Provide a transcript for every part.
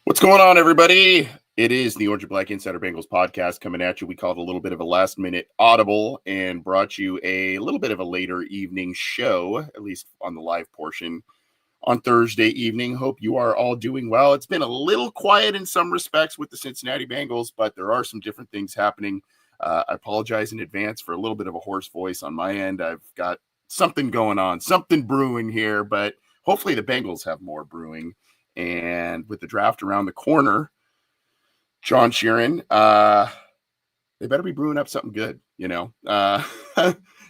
What's going on, everybody? It is the Orange and Black Insider Bengals podcast coming at you. We called a little bit of a last-minute audible and brought you a little bit of a later evening show, at least on the live portion, on Thursday evening. Hope you are all doing well. It's been a little quiet in some respects with the Cincinnati Bengals, but there are some different things happening. I apologize in advance for a little bit of a hoarse voice on my end. I've got something going on, something brewing here, but hopefully the Bengals have more brewing. And with the draft around the corner, John Sheeran, they better be brewing up something good, you know.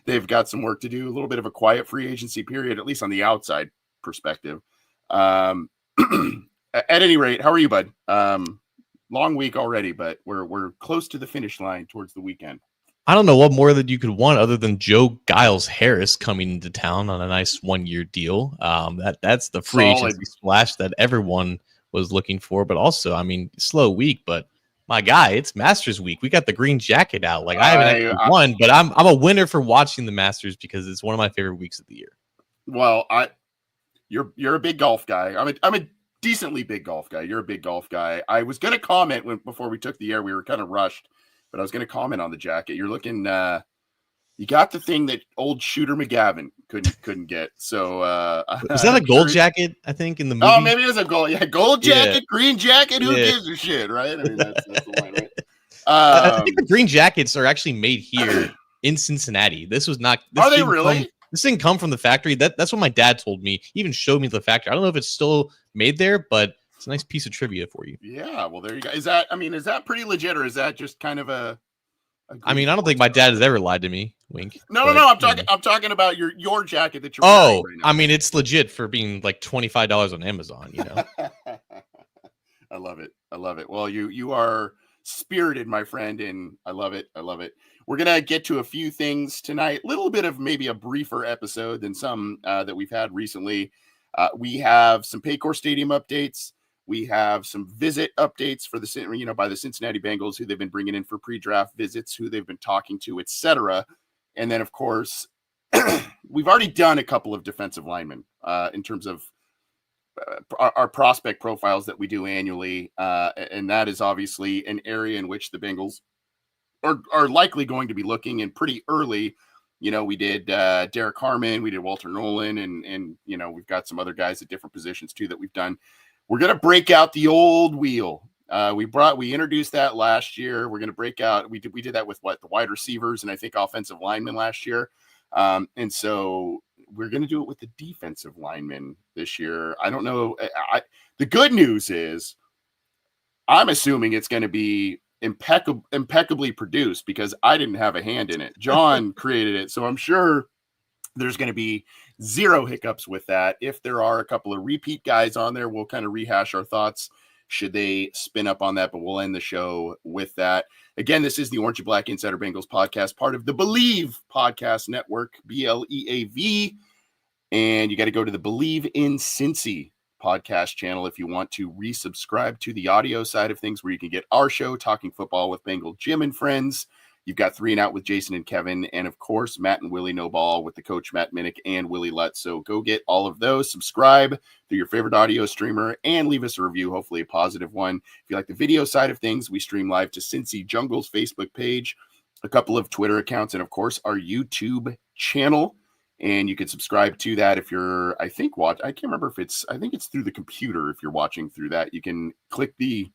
They've got some work to do, a little bit of a quiet free agency period, at least on the outside perspective. At any rate, how are you, bud? Long week already, but we're close to the finish line towards the weekend. I don't know what more that you could want other than Joe Giles Harris coming into town on a nice 1-year deal. That's the free agency splash that everyone was looking for. But also, I mean, slow week, but my guy, it's Masters week. We got the green jacket out. Like I haven't actually won, but I'm a winner for watching the Masters because it's one of my favorite weeks of the year. Well, you're a big golf guy. I'm a decently big golf guy. You're a big golf guy. I was going to comment before we took the air. We were kind of rushed. But I was going to comment on the jacket. You're looking, you got the thing that old Shooter McGavin couldn't get. So is that a gold jacket? I think in the movie. Oh, maybe it was a gold. Yeah, gold jacket, green jacket. Who gives a shit, right? I mean, that's the line, right? I think the green jackets are actually made here in Cincinnati. This was not. Are they really? This didn't come from the factory. That's what my dad told me. He even showed me the factory. I don't know if it's still made there, but it's a nice piece of trivia for you. Yeah, well, there you go. Is that pretty legit, or is that just kind of a I mean, I don't think my dad has ever lied to me. Wink. No. I'm talking about your jacket that you're wearing right now. I mean, it's legit for being like $25 on Amazon, you know. I love it. Well, you are spirited, my friend, and I love it. We're gonna get to a few things tonight. A little bit of maybe a briefer episode than some that we've had recently. We have some Paycor Stadium updates. We have some visit updates for by the Cincinnati Bengals, who they've been bringing in for pre-draft visits, who they've been talking to, etc. And then, of course, we've already done a couple of defensive linemen in terms of our prospect profiles that we do annually. And that is obviously an area in which the Bengals are likely going to be looking in pretty early. You know, we did Derek Harmon, we did Walter Nolan, and we've got some other guys at different positions too that we've done. We're going to break out the old wheel. We introduced that last year. We're going to break out. We did that with the wide receivers and I think offensive linemen last year. And so we're going to do it with the defensive linemen this year. I don't know. The good news is I'm assuming it's going to be impeccably produced because I didn't have a hand in it. John created it. So I'm sure there's going to be zero hiccups with that. If there are a couple of repeat guys on there, we'll kind of rehash our thoughts should they spin up on that, but we'll end the show with that. Again, this is the Orange and Black Insider Bengals podcast, part of the Believe Podcast Network, BLEAV. And you got to go to the Believe in Cincy podcast channel if you want to resubscribe to the audio side of things, where you can get our show, Talking Football with Bengal Jim and Friends. You've got 3 and Out with Jason and Kevin, and of course, Matt and Willie No Ball with the coach Matt Minnick and Willie Lutz. So go get all of those, subscribe to your favorite audio streamer, and leave us a review, hopefully a positive one. If you like the video side of things, we stream live to Cincy Jungle's Facebook page, a couple of Twitter accounts, and of course, our YouTube channel. And you can subscribe to that if you're, I can't remember if I think it's through the computer. If you're watching through that, you can click the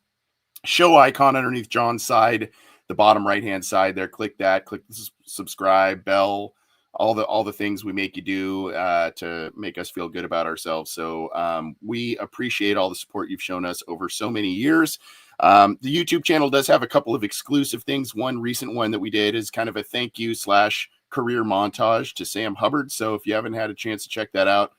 show icon underneath John's side, the bottom right-hand side there. Click that, click the subscribe bell, all the things we make you do to make us feel good about ourselves. So we appreciate all the support you've shown us over so many years. The YouTube channel does have a couple of exclusive things. One recent one that we did is kind of a thank you / career montage to Sam Hubbard. So if you haven't had a chance to check that out,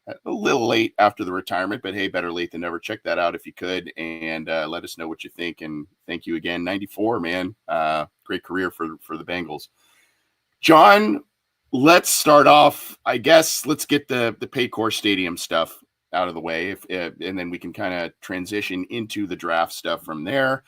a little late after the retirement, but hey, better late than never. Check that out if you could, and let us know what you think. And thank you again. 94, man. Great career for the Bengals. John, let's start off. I guess let's get the Paycor Stadium stuff out of the way, and then we can kind of transition into the draft stuff from there.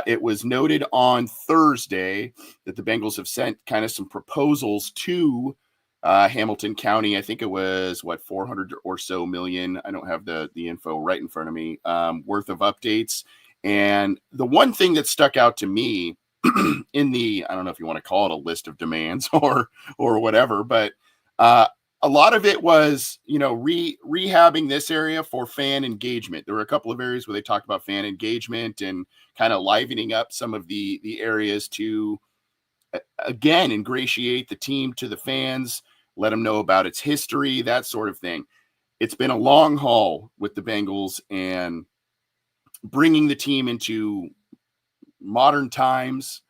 It was noted on Thursday that the Bengals have sent kind of some proposals to Hamilton County. I think it was 400 or so million. I don't have the info right in front of me, worth of updates. And the one thing that stuck out to me in the, I don't know if you want to call it a list of demands or whatever, but a lot of it was, rehabbing this area for fan engagement. There were a couple of areas where they talked about fan engagement and kind of livening up some of the areas to, again, ingratiate the team to the fans, let them know about its history, that sort of thing. It's been a long haul with the Bengals and bringing the team into modern times.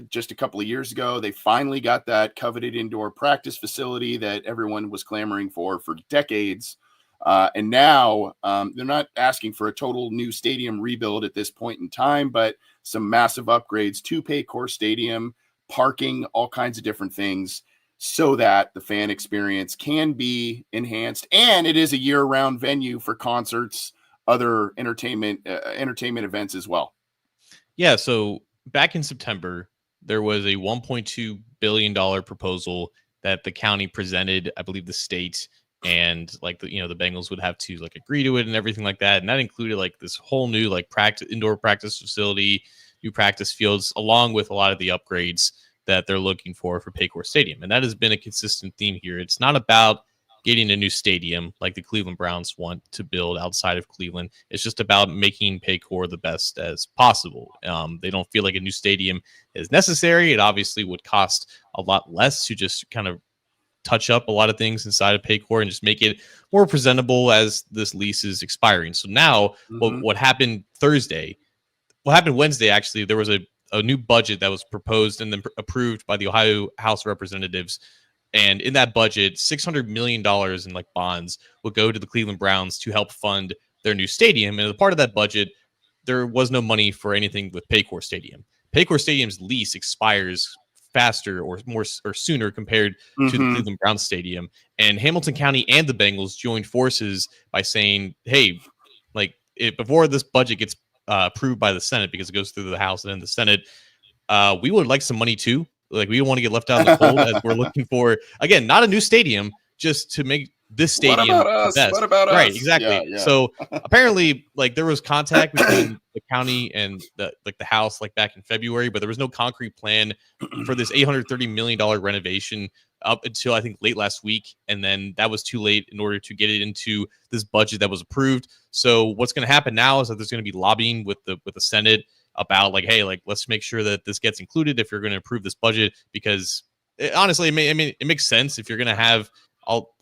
Just a couple of years ago, they finally got that coveted indoor practice facility that everyone was clamoring for decades. And now they're not asking for a total new stadium rebuild at this point in time, but some massive upgrades to Paycor Stadium, parking, all kinds of different things, so that the fan experience can be enhanced. And it is a year-round venue for concerts, other entertainment events as well. Yeah, so back in September, there was a $1.2 billion proposal that the county presented, I believe the state, and the Bengals would have to agree to it and everything like that. And that included this whole new indoor practice facility, new practice fields, along with a lot of the upgrades that they're looking for Paycor Stadium. And that has been a consistent theme here. It's not about getting a new stadium like the Cleveland Browns want to build outside of Cleveland. It's just about making Paycor the best as possible. They don't feel like a new stadium is necessary. It obviously would cost a lot less to just kind of touch up a lot of things inside of Paycor and just make it more presentable as this lease is expiring. So now what happened Wednesday, actually, there was a new budget that was proposed and then approved by the Ohio House of Representatives. And in that budget, $600 million in bonds will go to the Cleveland Browns to help fund their new stadium. And as part of that budget, there was no money for anything with Paycor Stadium. Paycor Stadium's lease expires faster or sooner compared to the Cleveland Browns Stadium. And Hamilton County and the Bengals joined forces by saying, hey, before this budget gets approved by the Senate, because it goes through the House and then the Senate, we would like some money too. We don't want to get left out in the cold as we're looking for, again, not a new stadium, just to make this stadium the best. What about us? Right, exactly. Yeah. So apparently, there was contact between the county and the House back in February, but there was no concrete plan for this $830 million renovation up until I think late last week, and then that was too late in order to get it into this budget that was approved. So what's going to happen now is that there's going to be lobbying with the Senate about hey, let's make sure that this gets included if you're going to approve this budget, because honestly, it makes sense if you're going to have all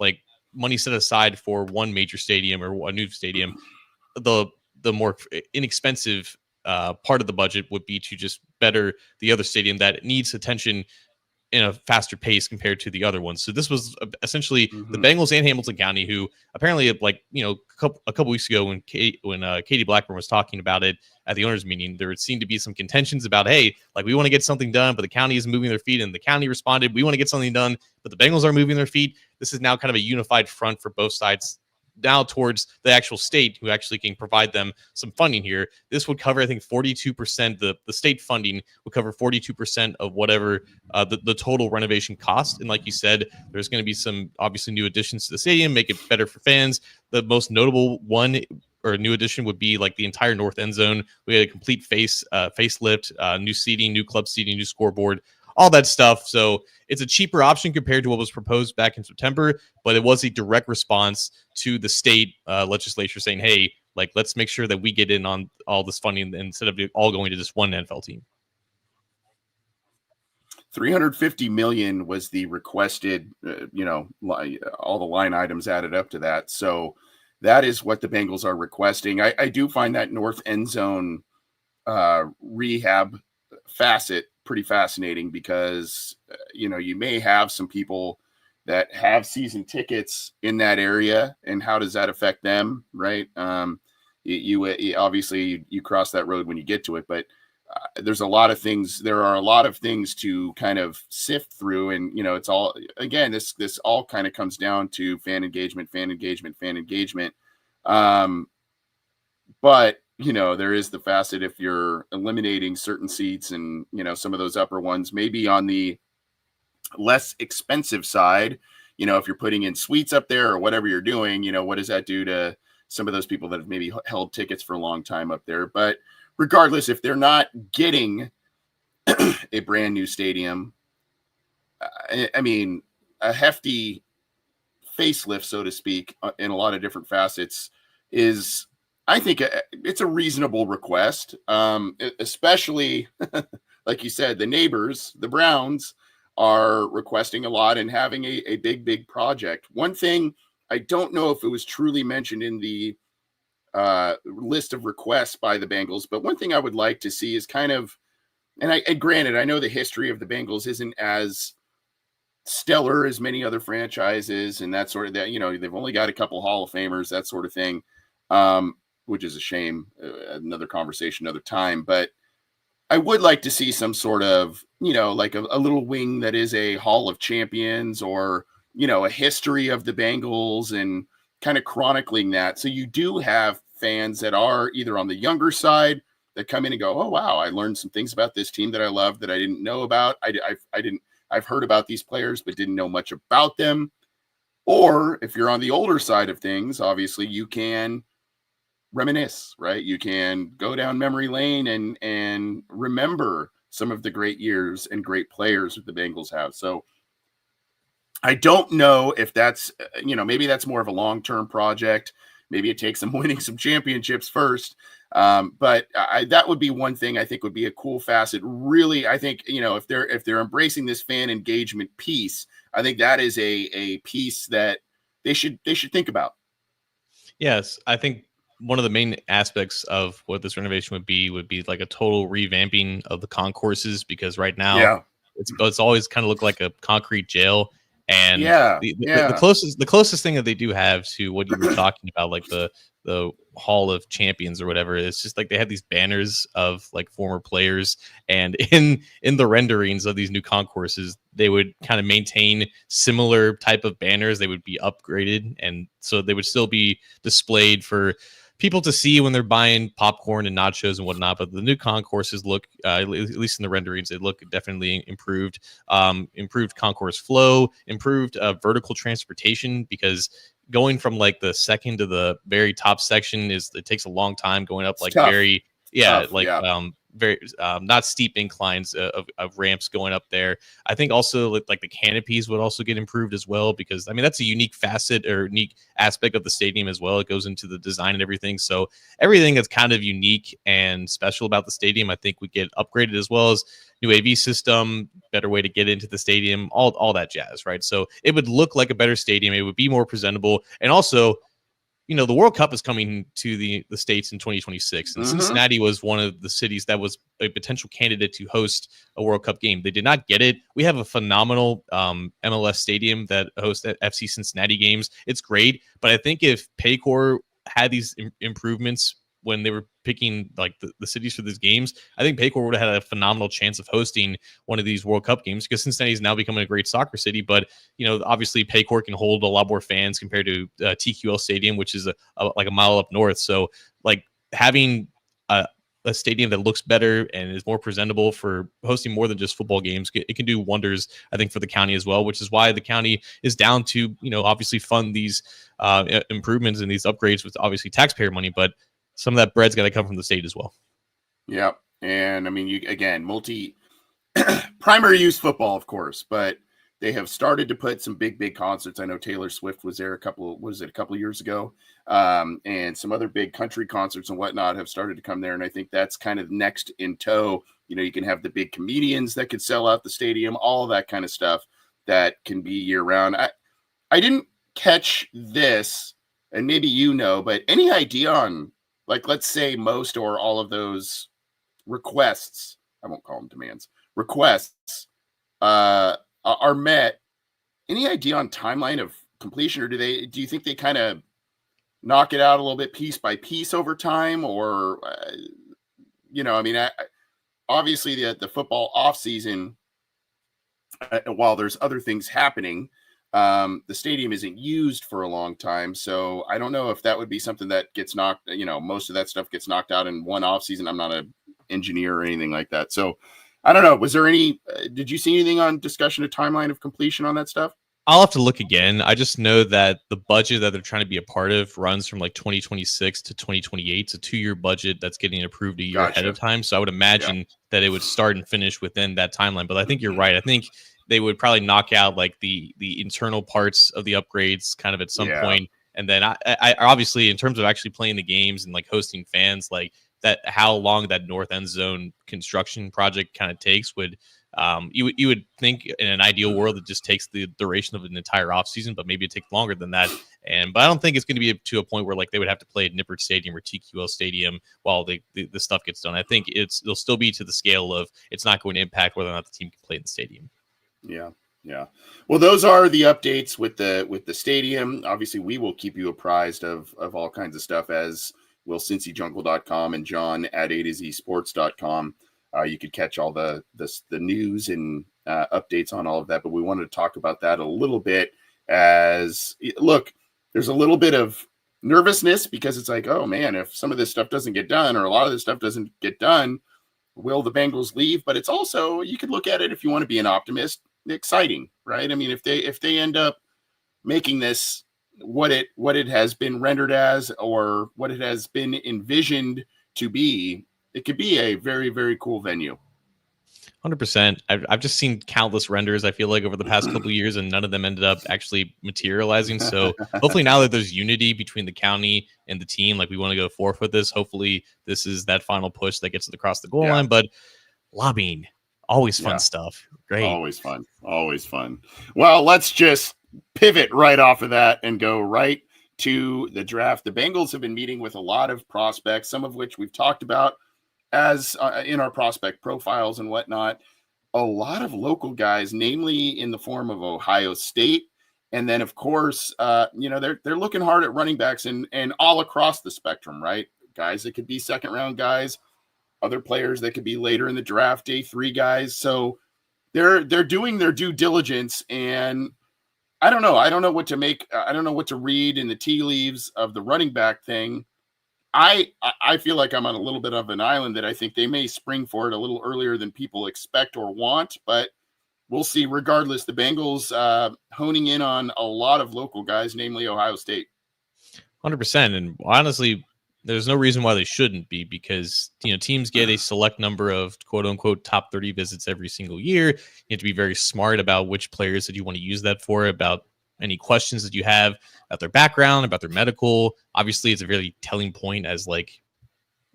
money set aside for one major stadium or a new stadium. The more inexpensive part of the budget would be to just better the other stadium that needs attention in a faster pace compared to the other ones. So this was essentially the Bengals and Hamilton County, who apparently, a couple weeks ago when Katie Blackburn was talking about it at the owners' meeting, there seemed to be some contentions about, hey, we want to get something done, but the county isn't moving their feet. And the county responded, we want to get something done, but the Bengals are moving their feet. This is now kind of a unified front for both sides now towards the actual state, who actually can provide them some funding here. This would cover, I think, 42%. The state funding would cover 42% of whatever the total renovation cost. And like you said, there's going to be some obviously new additions to the stadium, make it better for fans. The most notable one or new addition would be the entire north end zone. We had a complete facelift, new seating, new club seating, new scoreboard, all that stuff. So it's a cheaper option compared to what was proposed back in September, but it was a direct response to the state legislature saying, hey, let's make sure that we get in on all this funding instead of all going to just one NFL team. $350 million was the requested, all the line items added up to that. So that is what the Bengals are requesting. I do find that north end zone rehab facet pretty fascinating because, you may have some people that have season tickets in that area, and how does that affect them? Right. You obviously you cross that road when you get to it, but there are a lot of things to kind of sift through. And, it's all, again, this all kind of comes down to fan engagement. But, there is the facet, if you're eliminating certain seats and, some of those upper ones, maybe on the less expensive side, if you're putting in suites up there or whatever you're doing, what does that do to some of those people that have maybe held tickets for a long time up there? But regardless, if they're not getting a brand new stadium, I mean, a hefty facelift, so to speak, in a lot of different facets is, I think, it's a reasonable request, especially like you said, the neighbors, the Browns, are requesting a lot and having a big project. One thing, I don't know if it was truly mentioned in the list of requests by the Bengals, but one thing I would like to see is kind of, and granted, I know the history of the Bengals isn't as stellar as many other franchises and that sort of that, they've only got a couple Hall of Famers, that sort of thing, which is a shame. Another conversation, another time. But I would like to see some sort of, like a little wing that is a Hall of Champions, or, a history of the Bengals and kind of chronicling that. So you do have fans that are either on the younger side that come in and go, oh, wow, I learned some things about this team that I love that I didn't know about. I've heard about these players, but didn't know much about them. Or if you're on the older side of things, obviously you can reminisce, right? You can go down memory lane and remember some of the great years and great players that the Bengals have. So I don't know if that's, maybe that's more of a long-term project. Maybe it takes them winning some championships first. But that would be one thing I think would be a cool facet. Really, I think, if they're embracing this fan engagement piece, I think that is a piece that they should think about. Yes, I think one of the main aspects of what this renovation would be like a total revamping of the concourses, because right now it's always kind of look like a concrete jail. And the closest thing that they do have to what you were talking about, like the Hall of Champions or whatever, it's just like they have these banners of like former players, and in the renderings of these new concourses, they would kind of maintain similar type of banners. They would be upgraded, and so they would still be displayed for people to see when they're buying popcorn and nachos and whatnot. But the new concourses look, at least in the renderings, they look definitely improved. Improved concourse flow, improved vertical transportation, because going from like the second to the very top section it takes a long time going up, like very very not steep inclines of ramps going up there. I think also like the canopies would also get improved as well, because I mean that's a unique facet or unique aspect of the stadium as well. It goes into the design and everything. So everything that's kind of unique and special about the stadium, I think, would get upgraded, as well as new AV system, better way to get into the stadium, all that jazz, right? So it would look like a better stadium. It would be more presentable, and also, the World Cup is coming to the States in 2026, and Cincinnati was one of the cities that was a potential candidate to host a World Cup game. They did not get it. We have a phenomenal MLS stadium that hosts FC Cincinnati games. It's great, but I think if Paycor had these improvements when they were picking like the cities for these games, I think Paycor would have had a phenomenal chance of hosting one of these World Cup games, because Cincinnati is now becoming a great soccer city. But, obviously Paycor can hold a lot more fans compared to TQL Stadium, which is like a mile up north. So like having a stadium that looks better and is more presentable for hosting more than just football games, it can do wonders, I think, for the county as well, which is why the county is down to, obviously fund these improvements and these upgrades with obviously taxpayer money. But some of that bread's got to come from the state as well. Yeah. And I mean, primary use football, of course, but they have started to put some big concerts. I know Taylor Swift was there a couple of years ago. And some other big country concerts and whatnot have started to come there. And I think that's kind of next in tow You can have the big comedians that could sell out the stadium, all of that kind of stuff that can be year round. I didn't catch this, and maybe but any idea on, like, let's say most or all of those requests, I won't call them demands, requests are met. Any idea on timeline of completion, or do you think they kind of knock it out a little bit piece by piece over time? Or obviously the football off season, while there's other things happening, the stadium isn't used for a long time. So I don't know if that would be something that gets knocked, most of that stuff gets knocked out in one off season. I'm not an engineer or anything like that. So I don't know. Was there did you see anything on discussion of timeline of completion on that stuff? I'll have to look again. I just know that the budget that they're trying to be a part of runs from like 2026 to 2028. It's a 2-year budget that's getting approved a year ahead of time. So I would imagine that it would start and finish within that timeline. But I think you're right. I think they would probably knock out like the internal parts of the upgrades kind of at some point. And then I obviously, in terms of actually playing the games and like hosting fans, like that, how long that north end zone construction project kind of takes would, you would think in an ideal world it just takes the duration of an entire offseason, but maybe it takes longer than that. But I don't think it's going to be to a point where like they would have to play at Nippert Stadium or TQL Stadium while the stuff gets done. I think it'll still be to the scale of it's not going to impact whether or not the team can play in the stadium. Yeah. Well, those are the updates with the stadium. Obviously, we will keep you apprised of all kinds of stuff, as will CincyJungle.com and John at A2ZSports.com. You could catch all the news and updates on all of that. But we wanted to talk about that a little bit. As look, there's a little bit of nervousness because it's like, oh man, if some of this stuff doesn't get done, or a lot of this stuff doesn't get done, will the Bengals leave? But it's also, you could look at it, if you want to be an optimist, exciting, right? I mean, if they end up making this what it has been rendered as, or what it has been envisioned to be, it could be a very, very cool venue. 100%. I've just seen countless renders, I feel like, over the past couple of years, and none of them ended up actually materializing. So hopefully now that there's unity between the county and the team, like we want to go forth with this, hopefully this is that final push that gets it across the goal line. But lobbying, always fun stuff. Great. Always fun. Well, let's just pivot right off of that and go right to the draft. The Bengals have been meeting with a lot of prospects, some of which we've talked about as in our prospect profiles and whatnot. A lot of local guys, namely in the form of Ohio State. And then, of course, they're looking hard at running backs and all across the spectrum, right? Guys that could be second round guys, other players that could be later in the draft, day 3 guys. So they're doing their due diligence. And I don't know what to make. I don't know what to read in the tea leaves of the running back thing. I feel like I'm on a little bit of an island that I think they may spring for it a little earlier than people expect or want, but we'll see. Regardless, the Bengals honing in on a lot of local guys, namely Ohio State. 100%. And honestly, there's no reason why they shouldn't be, because teams get a select number of quote unquote top 30 visits every single year. You have to be very smart about which players that you want to use that for, about any questions that you have about their background, about their medical. Obviously, it's a very telling point, as like,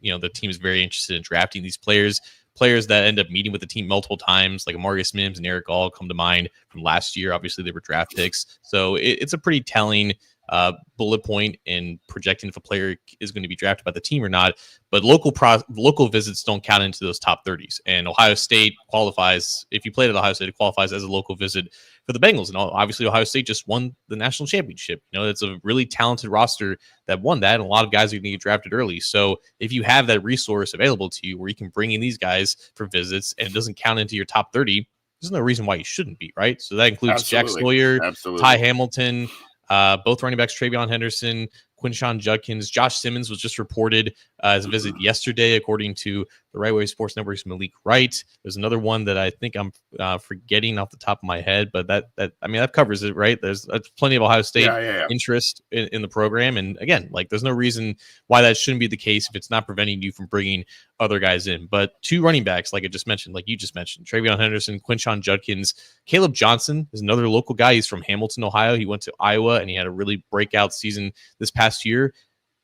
the team is very interested in drafting these players that end up meeting with the team multiple times, like Amarius Mims and Eric All come to mind from last year. Obviously, they were draft picks. So it's a pretty telling bullet point in projecting if a player is going to be drafted by the team or not. But local visits don't count into those top 30s. And Ohio State qualifies. If you played at Ohio State, it qualifies as a local visit for the Bengals. And obviously, Ohio State just won the national championship. It's a really talented roster that won that, and a lot of guys are going to get drafted early. So if you have that resource available to you where you can bring in these guys for visits and it doesn't count into your top 30, there's no reason why you shouldn't be, right? So that includes Jack Sawyer, Ty Hamilton, both running backs, Travion Henderson, Quinshon Judkins. Josh Simmons was just reported as a visit yesterday, according to the Right Way Sports Network's Malik Wright. There's another one that I think I'm forgetting off the top of my head, but that covers it, right? There's plenty of Ohio State interest in the program. And again, like, there's no reason why that shouldn't be the case if it's not preventing you from bringing other guys in. But 2 running backs, like you just mentioned, Travion Henderson, Quinshon Judkins. Caleb Johnson is another local guy. He's from Hamilton, Ohio. He went to Iowa and he had a really breakout season this past year.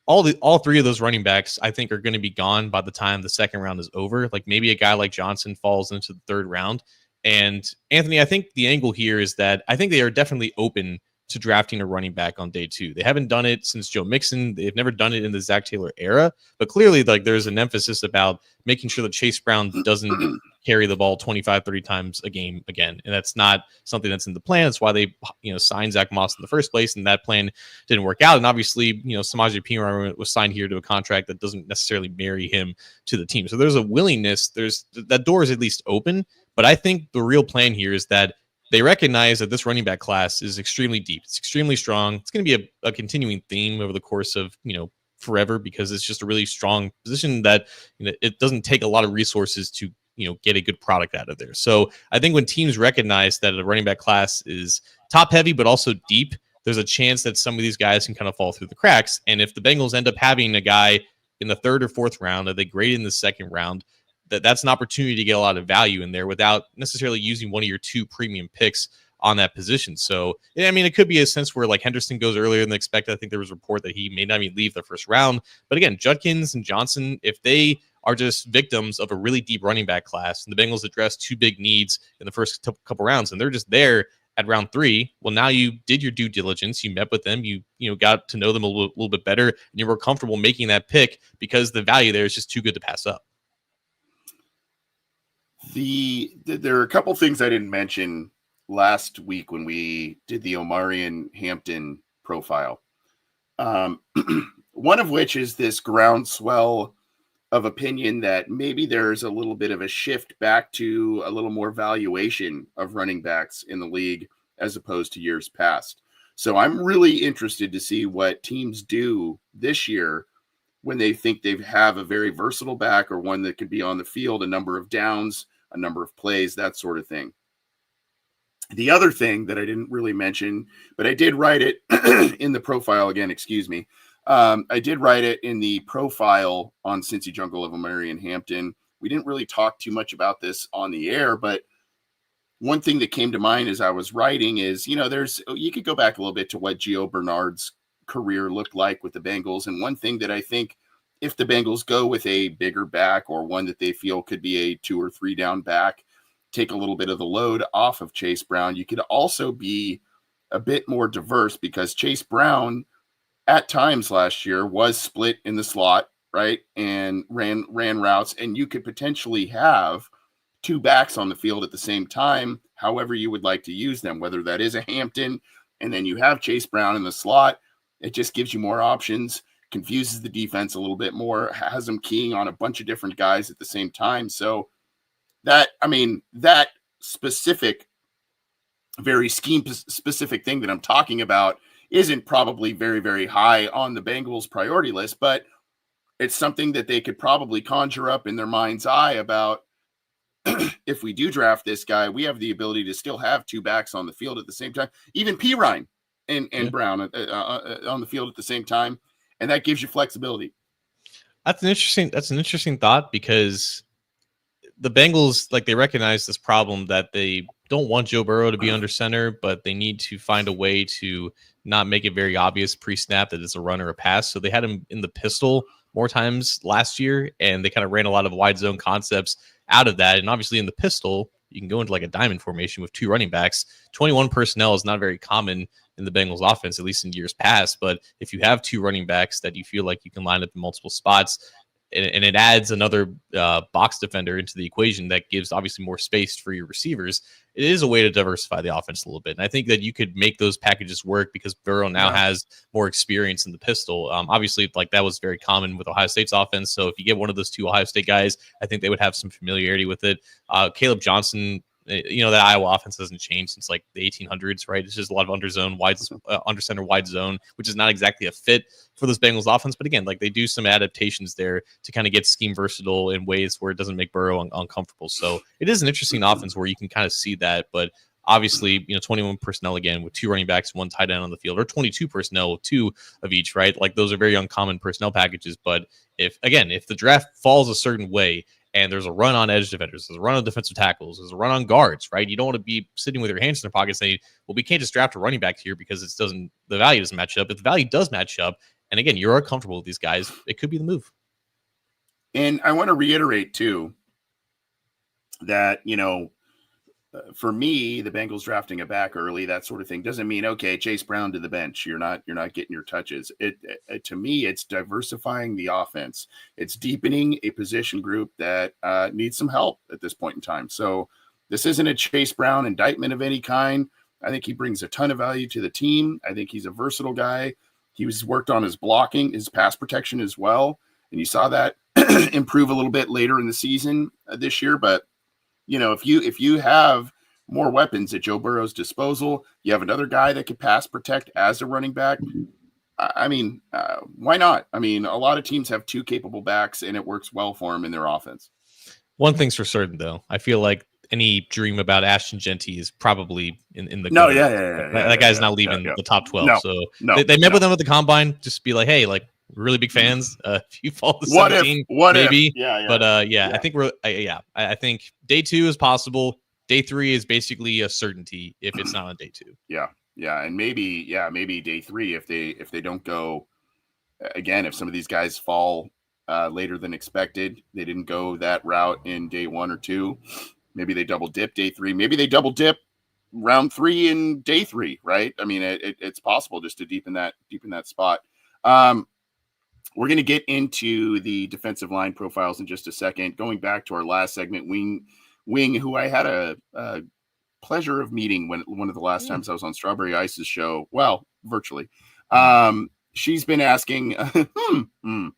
all three of those running backs, I think, are going to be gone by the time the second round is over. Like maybe a guy like Johnson falls into the third round. And Anthony, I think the angle here is that I think they are definitely open to drafting a running back on day 2. They haven't done it since Joe Mixon. They've never done it in the Zach Taylor era, but clearly like there's an emphasis about making sure that Chase Brown doesn't carry the ball 25, 30 times a game again. And that's not something that's in the plan. That's why they, signed Zach Moss in the first place. And that plan didn't work out. And obviously, Samaje Perine was signed here to a contract that doesn't necessarily marry him to the team. So there's a willingness, that door is at least open. But I think the real plan here is that they recognize that this running back class is extremely deep. It's extremely strong. It's going to be a continuing theme over the course of, forever, because it's just a really strong position that it doesn't take a lot of resources to, get a good product out of there. So I think when teams recognize that a running back class is top heavy, but also deep, there's a chance that some of these guys can kind of fall through the cracks. And if the Bengals end up having a guy in the third or fourth round that they grade in the second round, that's an opportunity to get a lot of value in there without necessarily using one of your 2 premium picks on that position. So, I mean, it could be a sense where like Henderson goes earlier than expected. I think there was a report that he may not even leave the first round. But again, Judkins and Johnson, if they are just victims of a really deep running back class and the Bengals address 2 big needs in the first couple rounds and they're just there at round 3, well, now you did your due diligence. You met with them. You got to know them a little bit better, and you were comfortable making that pick because the value there is just too good to pass up. There are a couple things I didn't mention last week when we did the Omarion Hampton profile. One of which is this groundswell of opinion that maybe there's a little bit of a shift back to a little more valuation of running backs in the league as opposed to years past. So I'm really interested to see what teams do this year when they think they have a very versatile back or one that could be on the field, a number of downs, a number of plays, that sort of thing. The other thing that I didn't really mention, but I did write it in the profile again, excuse me. I did write it in the profile on Cincy Jungle of Omarion Hampton. We didn't really talk too much about this on the air, but one thing that came to mind as I was writing is, you could go back a little bit to what Gio Bernard's career looked like with the Bengals. And one thing that I think if the Bengals go with a bigger back or one that they feel could be a 2 or 3 down back, take a little bit of the load off of Chase Brown, you could also be a bit more diverse because Chase Brown at times last year was split in the slot, right? And ran routes, and you could potentially have 2 backs on the field at the same time, however you would like to use them, whether that is a Hampton and then you have Chase Brown in the slot. It just gives you more options, confuses the defense a little bit more, has them keying on a bunch of different guys at the same time. So that specific, very scheme specific thing that I'm talking about isn't probably very, very high on the Bengals priority list, but it's something that they could probably conjure up in their mind's eye about if we do draft this guy, we have the ability to still have 2 backs on the field at the same time, even Perine and Brown on the field at the same time. And that gives you flexibility. That's an interesting thought because the Bengals, like, they recognize this problem that they don't want Joe Burrow to be under center, but they need to find a way to not make it very obvious pre-snap that it's a run or a pass. So they had him in the pistol more times last year, and they kind of ran a lot of wide zone concepts out of that. And obviously in the pistol, you can go into like a diamond formation with 2 running backs. 21 personnel is not very common in the Bengals offense, at least in years past. But if you have 2 running backs that you feel like you can line up in multiple spots, and it adds another box defender into the equation that gives obviously more space for your receivers, it is a way to diversify the offense a little bit. And I think that you could make those packages work because Burrow now has more experience in the pistol. Obviously, like, that was very common with Ohio State's offense. So if you get one of those 2 Ohio State guys, I think they would have some familiarity with it. Caleb Johnson, that Iowa offense hasn't changed since like the 1800s, right? It's just a lot of under center wide zone, which is not exactly a fit for this Bengals offense. But again, like, they do some adaptations there to kind of get scheme versatile in ways where it doesn't make Burrow uncomfortable. So it is an interesting offense where you can kind of see that. But obviously, 21 personnel again with 2 running backs, 1 tight end on the field, or 22 personnel with 2 of each, right? Like, those are very uncommon personnel packages. But if the draft falls a certain way, and there's a run on edge defenders, there's a run on defensive tackles, there's a run on guards, right? You don't want to be sitting with your hands in their pocket saying, well, we can't just draft a running back here because the value doesn't match up. If the value does match up And again, you're comfortable with these guys. It could be the move. And I want to reiterate too that, for me, the Bengals drafting a back early, that sort of thing, doesn't mean, okay, Chase Brown to the bench. You're not getting your touches. It to me, it's diversifying the offense. It's deepening a position group that needs some help at this point in time. So this isn't a Chase Brown indictment of any kind. I think he brings a ton of value to the team. I think he's a versatile guy. He was worked on his blocking, his pass protection as well. And you saw that improve a little bit later in the season this year. But, if you have more weapons at Joe Burrow's disposal, you have another guy that could pass protect as a running back. I mean, why not? I mean, a lot of teams have two capable backs, and it works well for them in their offense. One thing's for certain, though. I feel like any dream about Ashton Genty is probably in the no, that guy's not leaving the top 12. They met with them at the combine, just be like, hey, like, we're really big fans. If you fall to 17, maybe. Yeah. But I think I think day 2 is possible. Day 3 is basically a certainty if it's not on day 2. Yeah, and maybe day 3 if they don't go again. If some of these guys fall later than expected, they didn't go that route in day 1 or 2. Maybe they double dip day 3. Maybe they double dip round 3 in day 3. Right? I mean, it's possible just to deepen that spot. We're going to get into the defensive line profiles in just a second. Going back to our last segment, Wing, who I had a pleasure of meeting when one of the last times I was on Strawberry Ice's show. Well, virtually. She's been asking, the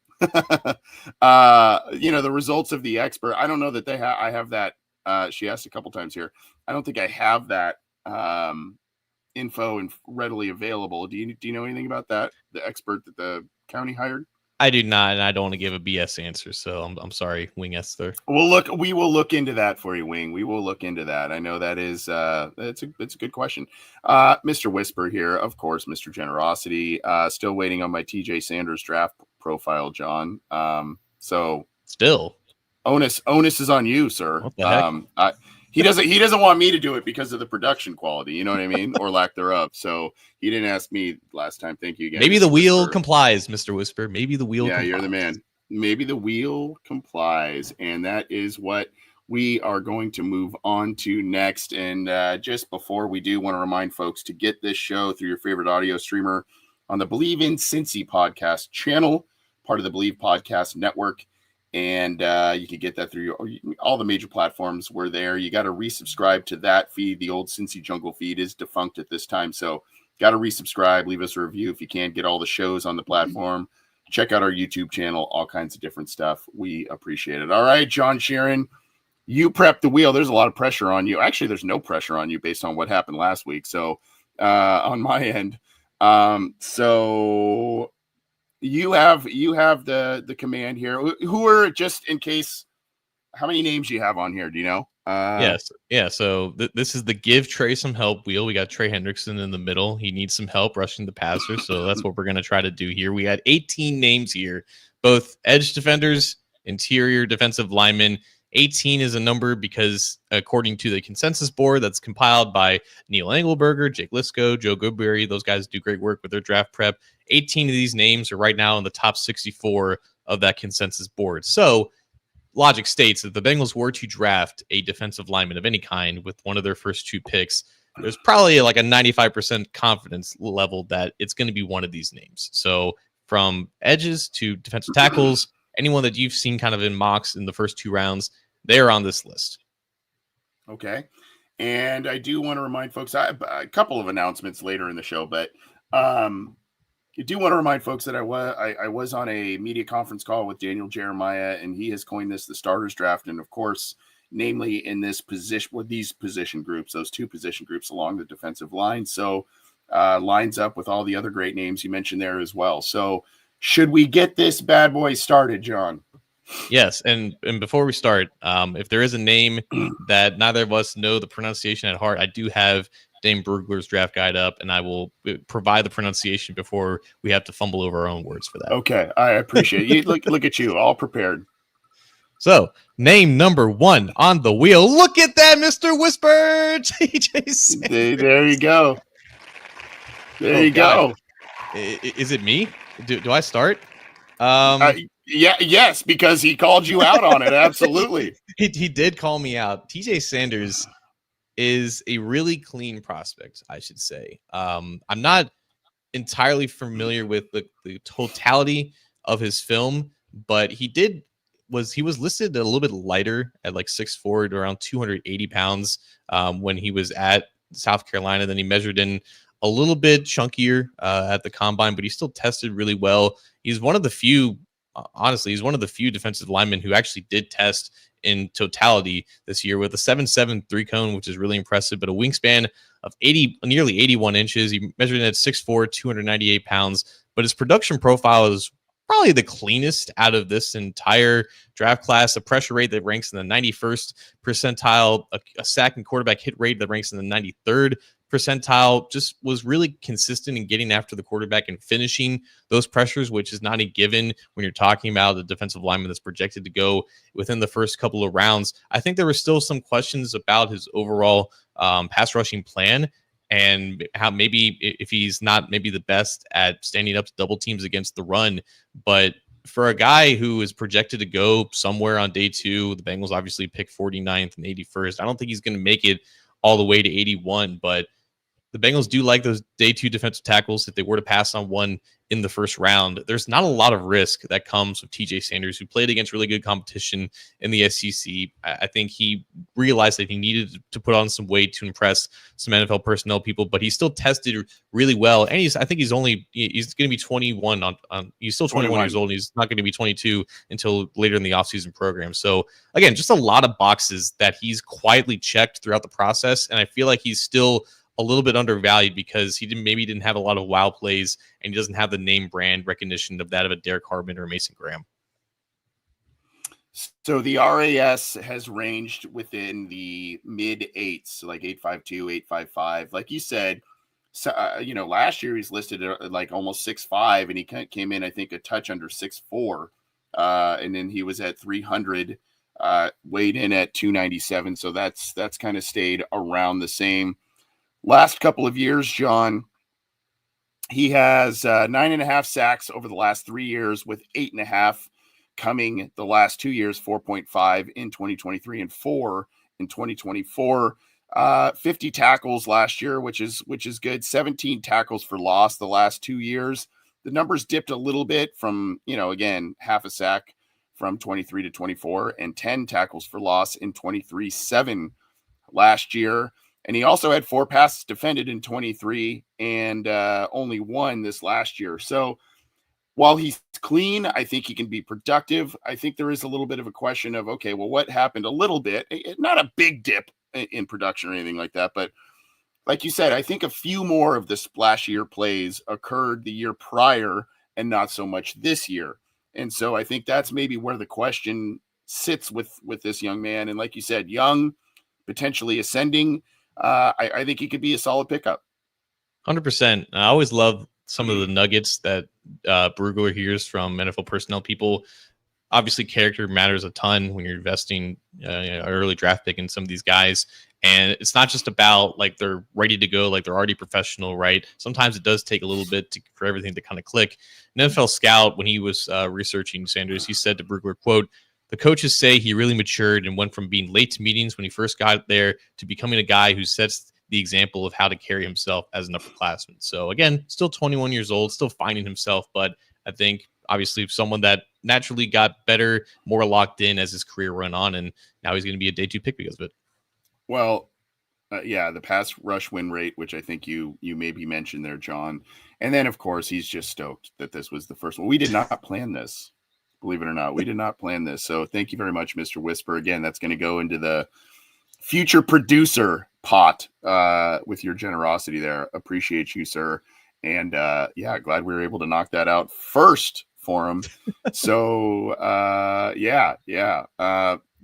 results of the expert. I don't know that I have that. She asked a couple times here. I don't think I have that info and readily available. Do you know anything about that? The expert that the county hired? I do not, and I don't want to give a BS answer, so I'm sorry, Wing Esther. We will look into that for you, Wing. We will look into that. I know that is it's a good question. Mr. Whisper here, of course, Mr. Generosity. Still waiting on my TJ Sanders draft profile, John. So still onus is on you, sir. What the heck? He doesn't want me to do it because of the production quality, you know what I mean, or lack thereof. So he didn't ask me last time. Thank you again. Maybe the wheel complies, Mr. Whisper. Maybe the wheel. Yeah, complies. You're the man. Maybe the wheel complies, and that is what we are going to move on to next. And just before we do, want to remind folks to get this show through your favorite audio streamer on the Believe in Cincy podcast channel, part of the Believe Podcast Network. And you can get that through all the major platforms. We're there. You got to resubscribe to that feed. The old Cincy Jungle feed is defunct at this time. So got to resubscribe. Leave us a review if you can. Get all the shows on the platform. Check out our YouTube channel. All kinds of different stuff. We appreciate it. All right, John Sheeran, you prepped the wheel. There's a lot of pressure on you. Actually, there's no pressure on you based on what happened last week. So on my end. So you have the command here. Who are, just in case, how many names do you have on here? Do you know? Yes. Yeah. So this is the give Trey some help wheel. We got Trey Hendrickson in the middle. He needs some help rushing the passer. So that's what we're going to try to do here. We had 18 names here, both edge defenders, interior defensive linemen. 18 is a number because according to the consensus board that's compiled by Neil Engelberger, Jake Lisco, Joe Goodberry, those guys do great work with their draft prep. 18 of these names are right now in the top 64 of that consensus board. So logic states that the Bengals were to draft a defensive lineman of any kind with one of their first 2 picks, there's probably like a 95% confidence level that it's going to be one of these names. So from edges to defensive tackles, anyone that you've seen kind of in mocks in the first 2 rounds, they're on this list. Okay. And I do want to remind folks, a couple of announcements later in the show, but I do want to remind folks that I was on a media conference call with Daniel Jeremiah, and he has coined this the starters draft. And of course, namely in this position, with these position groups, those 2 position groups along the defensive line. So lines up with all the other great names you mentioned there as well. So should we get this bad boy started, John? Yes, and before we start, if there is a name that neither of us know the pronunciation at heart, I do have Dane Brugler's draft guide up, and I will provide the pronunciation before we have to fumble over our own words for that. Okay, I appreciate you. Look at you, all prepared. So, name number 1 on the wheel. Look at that, Mr. Whisper, TJ Sanders. There you go. There you go. Is it me? Do I start? Yes, because he called you out on it. Absolutely. he did call me out. TJ Sanders is a really clean prospect, I should say. I'm not entirely familiar with the totality of his film, but he was listed a little bit lighter at like 6'4", around 280 pounds when he was at South Carolina. Then he measured in a little bit chunkier at the combine, but he still tested really well. He's one of the few, honestly, he's one of the few defensive linemen who actually did test in totality this year with a 7'7" 3-cone, which is really impressive, but a wingspan of nearly 81 inches. He measured in at 6'4", 298 pounds, but his production profile is probably the cleanest out of this entire draft class. A pressure rate that ranks in the 91st percentile, a sack and quarterback hit rate that ranks in the 93rd percentile. Just was really consistent in getting after the quarterback and finishing those pressures, which is not a given when you're talking about the defensive lineman that's projected to go within the first couple of rounds. I think there were still some questions about his overall pass rushing plan, and how maybe if he's not maybe the best at standing up to double teams against the run. But for a guy who is projected to go somewhere on day 2, the Bengals obviously pick 49th and 81st. I don't think he's going to make it all the way to 81, but the Bengals do like those day 2 defensive tackles. If they were to pass on one in the first round, there's not a lot of risk that comes with TJ Sanders, who played against really good competition in the SEC. I think he realized that he needed to put on some weight to impress some NFL personnel people, but he still tested really well. And I think he's going to be 21 he's still 21 years old. And he's not going to be 22 until later in the offseason program. So again, just a lot of boxes that he's quietly checked throughout the process. And I feel like he's still a little bit undervalued because he didn't have a lot of wow plays, and he doesn't have the name brand recognition of that of a Derek Harbin or Mason Graham. So the RAS has ranged within the mid 8s, like 8.52, 8.55. Like you said, so, last year he's listed at like almost 6'5", and he came in, I think, a touch under 6'4", and then he was at 300, weighed in at 297. So that's kind of stayed around the same. Last couple of years, John, he has 9.5 sacks over the last 3 years, with 8.5 coming the last 2 years, 4.5 in 2023 and 4 in 2024. 50 tackles last year, which is good. 17 tackles for loss the last 2 years. The numbers dipped a little bit from, again, half a sack from 23 to 24, and 10 tackles for loss in 23-7 last year. And he also had 4 passes defended in 23 and only 1 this last year. So while he's clean, I think he can be productive. I think there is a little bit of a question of, okay, well, what happened a little bit? Not a big dip in production or anything like that. But like you said, I think a few more of the splashier plays occurred the year prior and not so much this year. And so I think that's maybe where the question sits with this young man. And like you said, young, potentially ascending. I think he could be a solid pickup. 100%. I always love some of the nuggets that Brugler hears from NFL personnel people. Obviously, character matters a ton when you're investing an early draft pick in some of these guys. And it's not just about like they're ready to go, like they're already professional, right? Sometimes it does take a little bit for everything to kind of click. An NFL scout, when he was researching Sanders, he said to Brugler, quote, "The coaches say he really matured and went from being late to meetings when he first got there to becoming a guy who sets the example of how to carry himself as an upperclassman." So again, still 21 years old, still finding himself, but I think obviously someone that naturally got better, more locked in as his career went on, and now he's going to be a day 2 pick because of it. Well, the pass rush win rate, which I think you maybe mentioned there, John. And then, of course, he's just stoked that this was the first one. We did not plan this. Believe it or not, we did not plan this. So thank you very much, Mr. Whisper. Again, that's going to go into the future producer pot with your generosity there. Appreciate you, sir. And glad we were able to knock that out first for him. So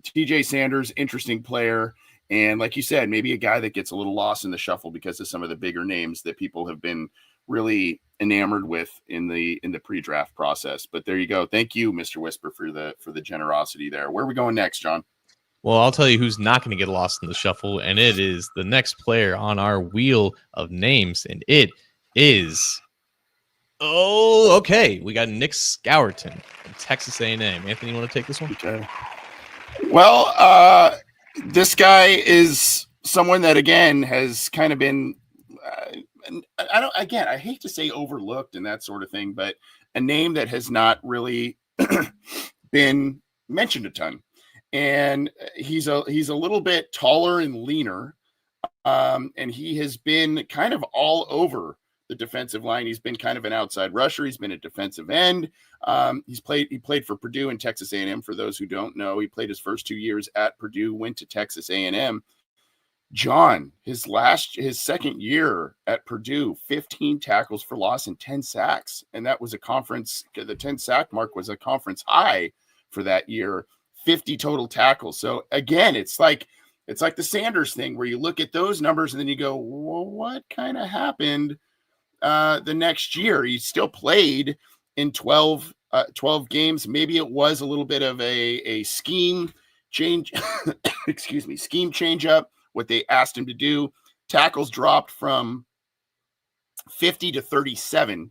TJ Sanders, interesting player. And like you said, maybe a guy that gets a little lost in the shuffle because of some of the bigger names that people have been really enamored with in the pre-draft process. But there you go. Thank you, Mr. Whisper, for the generosity there. Where are we going next, John? Well, I'll tell you who's not going to get lost in the shuffle, and it is the next player on our wheel of names, and it is Oh, okay. We got Nick Scourton from Texas A&M. Anthony, you want to take this one? Okay. Well, this guy is someone that again has kind of been. I don't. Again, I hate to say overlooked and that sort of thing, but a name that has not really been mentioned a ton. And he's a little bit taller and leaner, and he has been kind of all over the defensive line. He's been kind of an outside rusher. He's been a defensive end. He played for Purdue and Texas A&M. For those who don't know, he played his first 2 years at Purdue, went to Texas A&M. John, his second year at Purdue, 15 tackles for loss and 10 sacks. And that was the 10 sack mark was a conference high for that year, 50 total tackles. So again, it's like the Sanders thing where you look at those numbers and then you go, well, what kind of happened the next year? He still played in 12 games. Maybe it was a little bit of a scheme change, scheme change up, what they asked him to do. Tackles dropped from 50 to 37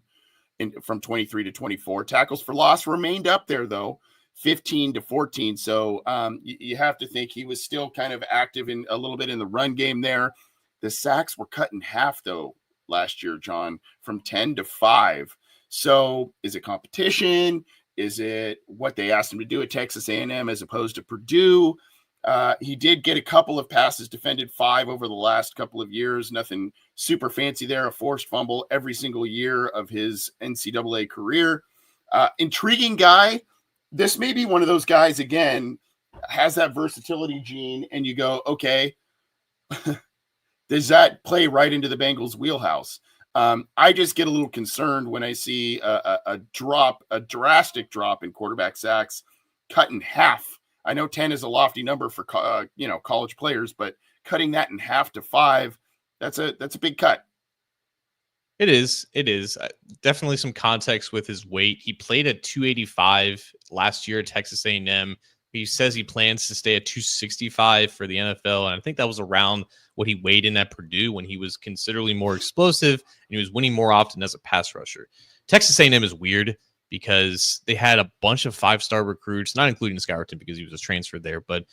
from 23 to 24. Tackles for loss remained up there, though, 15 to 14. So you have to think he was still kind of active in a little bit in the run game there. The sacks were cut in half, though, last year, John, from 10 to 5. So is it competition? Is it what they asked him to do at Texas A&M as opposed to Purdue? He did get a couple of passes defended, 5 over the last couple of years. Nothing super fancy there. A forced fumble every single year of his NCAA career. Intriguing guy. This may be one of those guys, again, has that versatility gene, and you go, okay, does that play right into the Bengals' wheelhouse? I just get a little concerned when I see a drastic drop in quarterback sacks, cut in half. I know 10 is a lofty number for college players, but cutting that in half to 5, that's a big cut. It is. Definitely some context with his weight. He played at 285 last year at Texas A&M. He says he plans to stay at 265 for the NFL, and I think that was around what he weighed in at Purdue when he was considerably more explosive and he was winning more often as a pass rusher. Texas A&M is weird because they had a bunch of 5-star recruits, not including Scourton because he was transferred there, but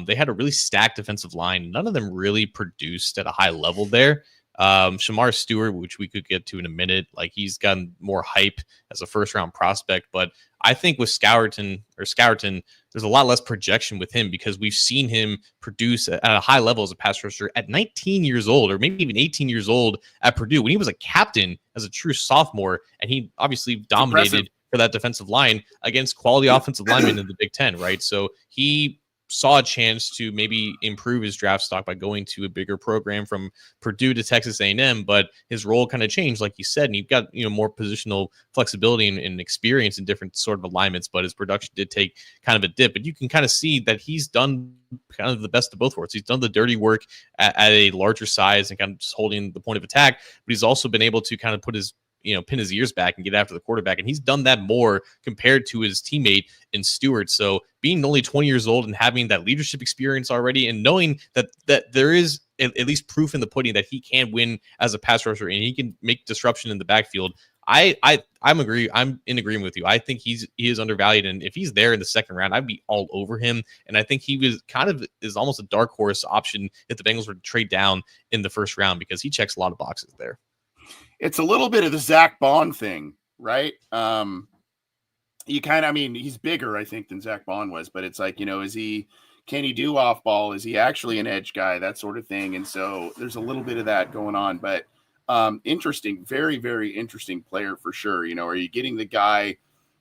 they had a really stacked defensive line. None of them really produced at a high level there. Shamar Stewart, which we could get to in a minute, like he's gotten more hype as a first-round prospect, but I think with Scourton, there's a lot less projection with him because we've seen him produce at a high level as a pass rusher at 19 years old, or maybe even 18 years old at Purdue when he was a captain as a true sophomore, and he obviously dominated for that defensive line against quality offensive linemen in the Big Ten, right? So he saw a chance to maybe improve his draft stock by going to a bigger program from Purdue to Texas A&M, but his role kind of changed, like you said, and you've got more positional flexibility and experience in different sort of alignments, but his production did take kind of a dip. But you can kind of see that he's done kind of the best of both worlds. He's done the dirty work at a larger size and kind of just holding the point of attack, but he's also been able to kind of put his pin his ears back and get after the quarterback. And he's done that more compared to his teammate in Stewart. So being only 20 years old and having that leadership experience already and knowing that there is at least proof in the pudding that he can win as a pass rusher and he can make disruption in the backfield. I'm in agreement with you. I think he is undervalued. And if he's there in the second round, I'd be all over him. And I think he is almost a dark horse option if the Bengals were to trade down in the first round because he checks a lot of boxes there. It's a little bit of the Zach Bond thing, right? He's bigger, I think, than Zach Bond was, but it's like, can he do off ball? Is he actually an edge guy? That sort of thing. And so there's a little bit of that going on, but interesting, very, very interesting player for sure. Are you getting the guy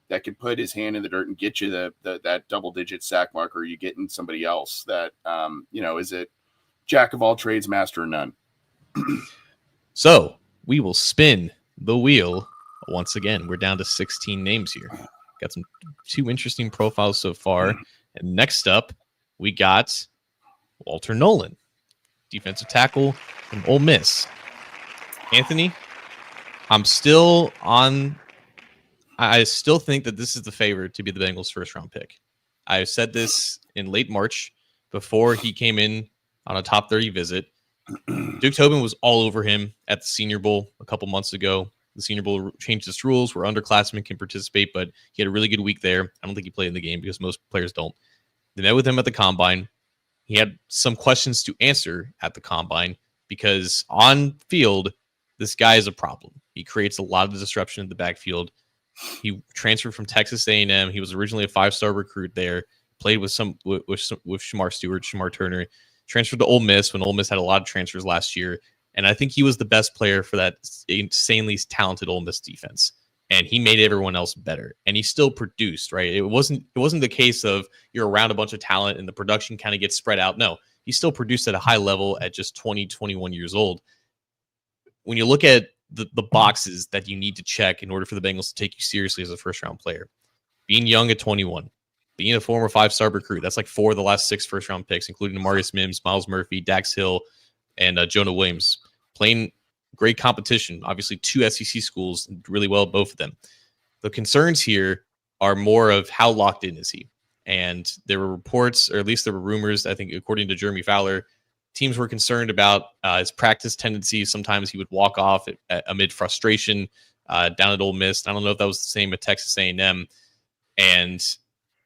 that can put his hand in the dirt and get you that double-digit sack mark, or are you getting somebody else that, is it jack of all trades, master of none? So we will spin the wheel once again. We're down to 16 names here. Got two interesting profiles so far. And next up, we got Walter Nolan, defensive tackle from Ole Miss. Anthony, I still think that this is the favorite to be the Bengals' first-round pick. I said this in late March before he came in on a top 30 visit. Duke Tobin was all over him at the Senior Bowl a couple months ago. The Senior Bowl changed its rules where underclassmen can participate, but he had a really good week there. I don't think he played in the game because most players don't. They met with him at the combine. He had some questions to answer at the combine because on field, this guy is a problem. He creates a lot of disruption in the backfield. He transferred from Texas A&M. He was originally a 5-star recruit there. Played with Shamar Stewart, Shamar Turner. Transferred to Ole Miss when Ole Miss had a lot of transfers last year. And I think he was the best player for that insanely talented Ole Miss defense. And he made everyone else better. And he still produced, right? It wasn't the case of you're around a bunch of talent and the production kind of gets spread out. No, he still produced at a high level at just 20, 21 years old. When you look at the boxes that you need to check in order for the Bengals to take you seriously as a first-round player, being young at 21, being a former 5-star recruit, that's like 4 of the last 6 first-round picks, including Amarius Mims, Miles Murphy, Dax Hill, and Jonah Williams, playing great competition. Obviously, 2 SEC schools, really well, both of them. The concerns here are more of how locked in is he? And there were reports, or at least there were rumors, I think, according to Jeremy Fowler, teams were concerned about his practice tendencies. Sometimes he would walk off amid frustration down at Ole Miss. I don't know if that was the same at Texas A&M. And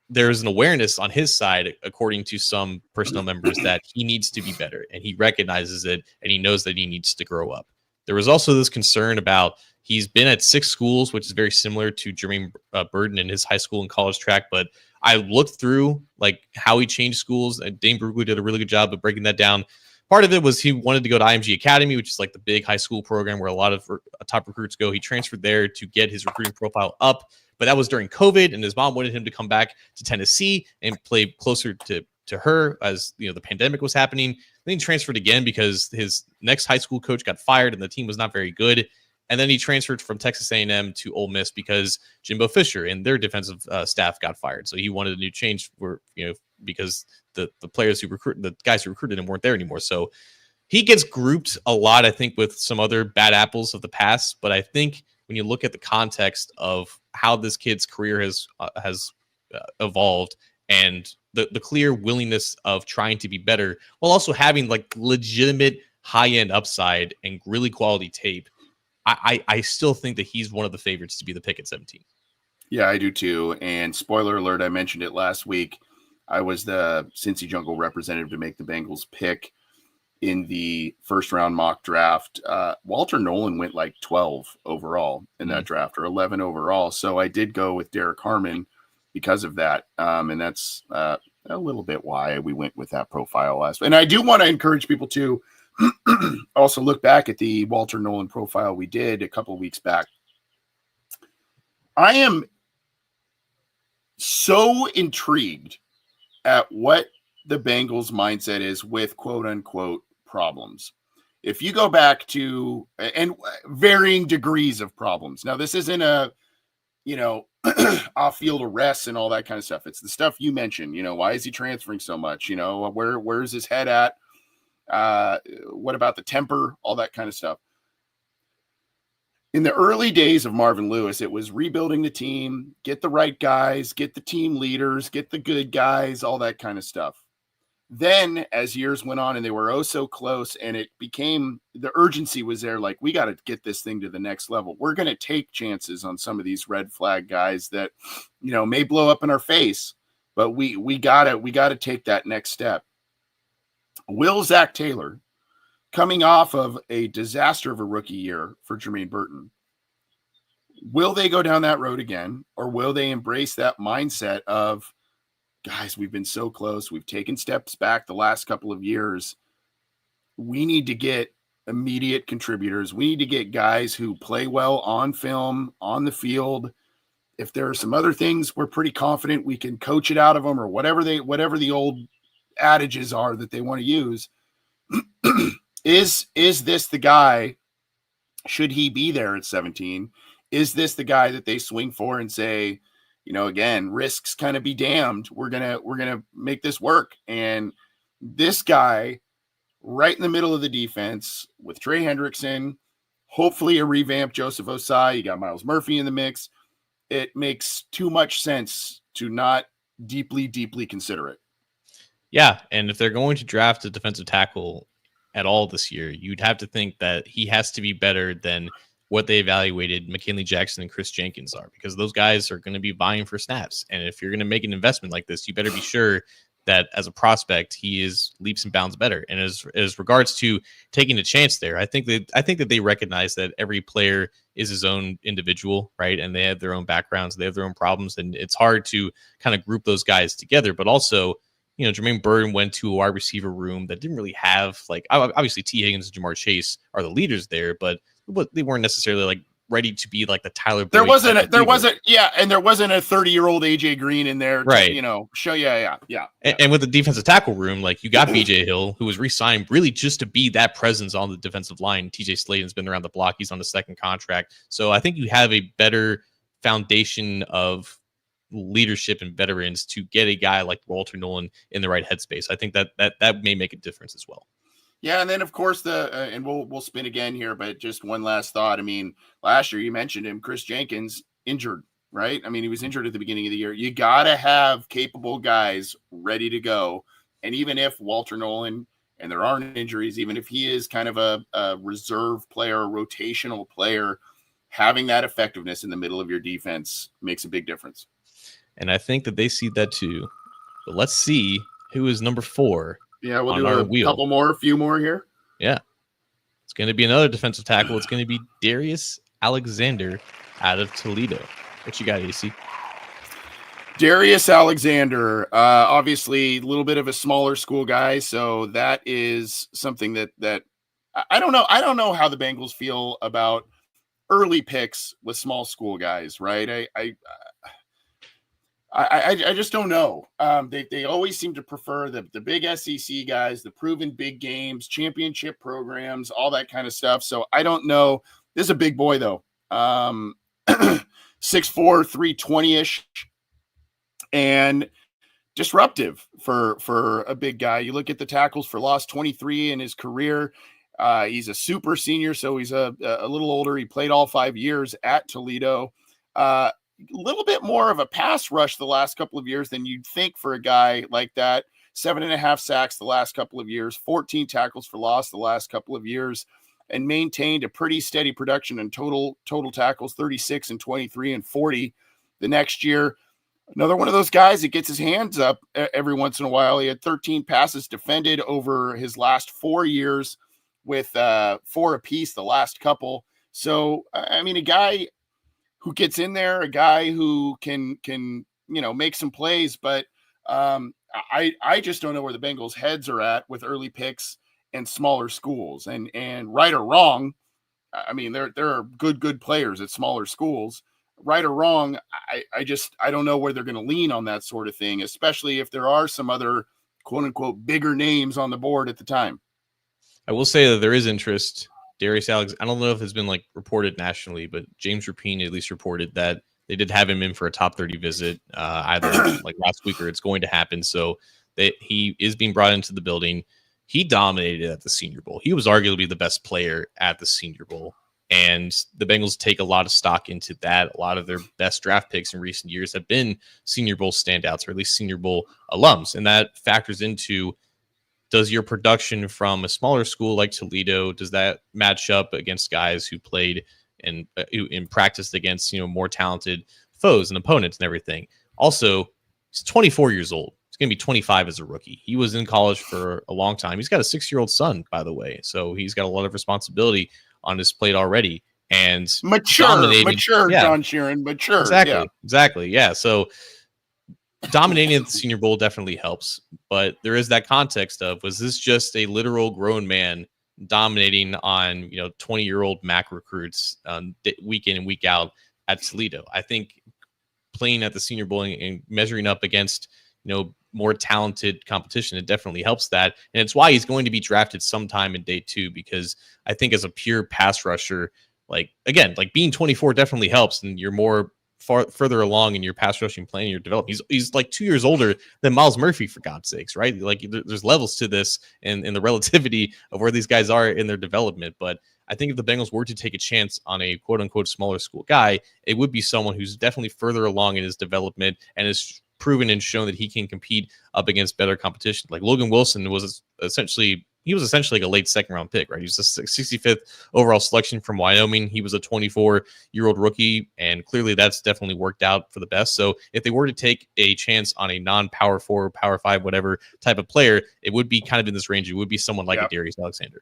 there's an awareness on his side, according to some personnel members, that he needs to be better. And he recognizes it, and he knows that he needs to grow up. There was also this concern about he's been at 6 schools, which is very similar to Jermaine Burton in his high school and college track. But I looked through like how he changed schools, and Dane Brugler did a really good job of breaking that down. Part of it was he wanted to go to IMG Academy, which is like the big high school program where a lot of top recruits go. He transferred there to get his recruiting profile up, but that was during COVID, and his mom wanted him to come back to Tennessee and play closer to her as the pandemic was happening. Then he transferred again because his next high school coach got fired and the team was not very good. And then he transferred from Texas A&M to Ole Miss because Jimbo Fisher and their defensive staff got fired. So he wanted a new change because the players the guys who recruited him weren't there anymore. So he gets grouped a lot, I think, with some other bad apples of the past. But I think when you look at the context of how this kid's career has evolved and the clear willingness of trying to be better while also having like legitimate high-end upside and really quality tape, I still think that he's one of the favorites to be the pick at 17. Yeah, I do too. And spoiler alert, I mentioned it last week. I was the Cincy Jungle representative to make the Bengals pick in the first round mock draft. Walter Nolan went like 12 overall in that draft, or 11 overall. So I did go with Derek Harmon because of that. And that's a little bit why we went with that profile last. And I do want to encourage people to also look back at the Walter Nolan profile we did a couple of weeks back. I am so intrigued at what the Bengals mindset is with quote unquote problems. If you go back to, and varying degrees of problems. Now, this isn't a, off-field arrests and all that kind of stuff. It's the stuff you mentioned, why is he transferring so much? Where's his head at? What about the temper? All that kind of stuff. In the early days of Marvin Lewis, it was rebuilding the team, get the right guys, get the team leaders, get the good guys, all that kind of stuff. Then as years went on and they were so close, and it became, the urgency was there, like, we got to get this thing to the next level. We're going to take chances on some of these red flag guys that, may blow up in our face, but we gotta take that next step. Will Zach Taylor, coming off of a disaster of a rookie year for Jermaine Burton, will they go down that road again, or will they embrace that mindset of, guys, we've been so close, we've taken steps back the last couple of years, we need to get immediate contributors, we need to get guys who play well on film, on the field. If there are some other things, we're pretty confident we can coach it out of them, or whatever the old adages are that they want to use. Is this the guy? Should he be there at 17? Is this the guy that they swing for and say, again, risks kind of be damned, we're gonna make this work? And this guy, right in the middle of the defense with Trey Hendrickson, hopefully a revamped Joseph Osai, you got Miles Murphy in the mix. It makes too much sense to not deeply consider it. Yeah, and if they're going to draft a defensive tackle at all this year, you'd have to think that he has to be better than what they evaluated McKinley Jackson and Chris Jenkins are, because those guys are going to be vying for snaps. And if you're going to make an investment like this, you better be sure that as a prospect, he is leaps and bounds better. And as regards to taking a chance there, I think that they recognize that every player is his own individual, right? And they have their own backgrounds, they have their own problems, and it's hard to kind of group those guys together. But also, Jermaine Burton went to a wide receiver room that didn't really have, like, obviously T. Higgins and Jamar Chase are the leaders there, but they weren't necessarily like ready to be like the Tyler Boyd. There wasn't a 30-year-old AJ Green in there, right? And with the defensive tackle room, like, you got BJ Hill, who was re-signed really just to be that presence on the defensive line. TJ Slaton's been around the block; he's on the second contract, so I think you have a better foundation of leadership and veterans to get a guy like Walter Nolan in the right headspace. I think that may make a difference as well. Yeah, and then of course and we'll spin again here, but just one last thought. I mean, last year you mentioned him, Chris Jenkins, injured, right? I mean, he was injured at the beginning of the year. You got to have capable guys ready to go. And even if Walter Nolan, and there aren't injuries, even if he is kind of a reserve player, a rotational player, having that effectiveness in the middle of your defense makes a big difference. And I think that they see that too. But let's see who is number 4. Yeah, we'll do a few more here. Yeah. It's going to be another defensive tackle. It's going to be Darius Alexander out of Toledo. What you got, AC? Darius Alexander, obviously a little bit of a smaller school guy, so that is something that I don't know. I don't know how the Bengals feel about early picks with small school guys, right? I just don't know. They always seem to prefer the big SEC guys, the proven big games, championship programs, all that kind of stuff. So I don't know. This is a big boy though. 6'4", 320-ish, and disruptive for a big guy. You look at the tackles for loss, 23 in his career. He's a super senior, so he's a little older. He played all 5 years at Toledo. A little bit more of a pass rush the last couple of years than you'd think for a guy like that. 7.5 sacks the last couple of years, 14 tackles for loss the last couple of years, and maintained a pretty steady production in total tackles, 36 and 23 and 40 the next year. Another one of those guys that gets his hands up every once in a while. He had 13 passes defended over his last 4 years with 4 apiece the last couple. So, I mean, a guy who gets in there, a guy who can make some plays, but I just don't know where the Bengals' heads are at with early picks and smaller schools. And right or wrong, I mean, there are good players at smaller schools. Right or wrong, I don't know where they're going to lean on that sort of thing, especially if there are some other quote unquote bigger names on the board at the time. I will say that there is interest. Darius Alexander, I don't know if it's been reported nationally, but James Rapine at least reported that they did have him in for a top 30 visit either last week or it's going to happen. So he is being brought into the building. He dominated at the Senior Bowl. He was arguably the best player at the Senior Bowl. And the Bengals take a lot of stock into that. A lot of their best draft picks in recent years have been Senior Bowl standouts, or at least Senior Bowl alums. And that factors into, does your production from a smaller school like Toledo, does that match up against guys who played and practiced against more talented foes and opponents and everything? Also, he's 24 years old. He's going to be 25 as a rookie. He was in college for a long time. He's got a 6-year-old son, by the way, so he's got a lot of responsibility on his plate already. And mature, yeah. John Sheeran, mature. Exactly. Yeah. So dominating at the Senior Bowl definitely helps, but there is that context of, was this just a literal grown man dominating on 20-year-old MAC recruits week in and week out at Toledo? I think playing at the Senior Bowl and measuring up against more talented competition, it definitely helps that, and it's why he's going to be drafted sometime in day 2, because I think as a pure pass rusher, being 24 definitely helps, and you're further along in your pass rushing plan, your development. He's 2 years older than Miles Murphy, for God's sakes, right? There's levels to this and the relativity of where these guys are in their development. But I think if the Bengals were to take a chance on a quote unquote smaller school guy, it would be someone who's definitely further along in his development and is proven and shown that he can compete up against better competition. Like Logan Wilson was essentially he was essentially like a late second round pick, right? He was a 65th overall selection from Wyoming. He was a 24-year-old rookie, and clearly that's definitely worked out for the best. So if they were to take a chance on a non-power 4, power 5, whatever type of player, it would be kind of in this range. It would be someone like a Darius Alexander.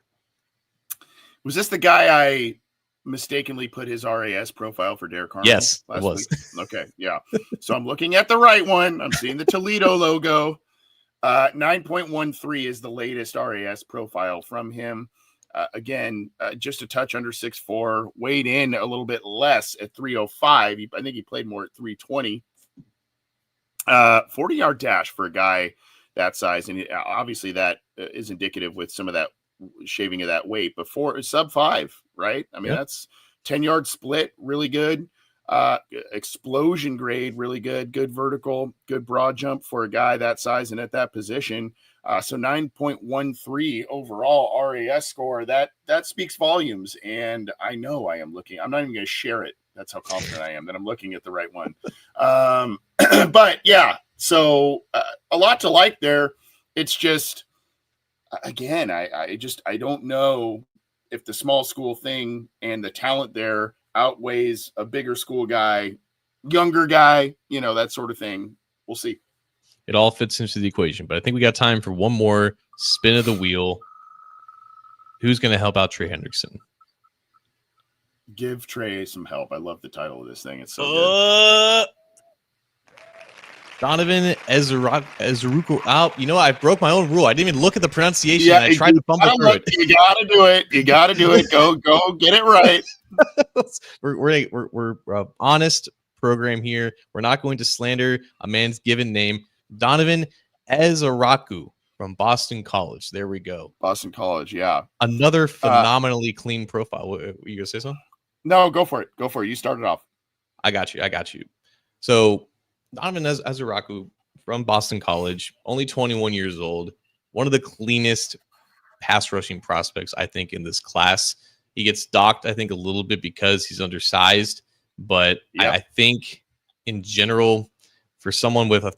Was this the guy I mistakenly put his RAS profile for Derek Carmichael? Yes, it was. Week? Okay, yeah. So I'm looking at the right one. I'm seeing the Toledo logo. 9.13 is the latest RAS profile from him. Again, just a touch under 6'4", weighed in a little bit less at 305. I think he played more at 320. 40-yard dash for a guy that size. And obviously that is indicative with some of that shaving of that weight before sub 5, right? I mean, that's 10-yard split, really good. Explosion grade, really good vertical, good broad jump for a guy that size and at that position. So 9.13 overall RAS score, that speaks volumes. And I know I'm not even going to share it. That's how confident I am that I'm looking at the right one. But yeah, so a lot to like there. It's just, again, I don't know if the small school thing and the talent there outweighs a bigger school guy, younger guy, that sort of thing. We'll see. It all fits into the equation, but I think we got time for one more spin of the wheel. Who's going to help out Trey Hendrickson? Give Trey some help. I love the title of this thing. It's so good. Donovan Ezeruku. Oh, I broke my own rule. I didn't even look at the pronunciation. I tried to bumble through it. You gotta do it. You gotta do it. Go get it right. We're an honest program here. We're not going to slander a man's given name. Donovan Ezeruku from Boston College. There we go. Boston College, yeah. Another phenomenally clean profile. Were you gonna say something? No, go for it. You started off. I got you. So Donovan Ezeruku from Boston College, only 21 years old, one of the cleanest pass rushing prospects, I think, in this class. He gets docked, I think, a little bit because he's undersized, but I think in general, for someone with a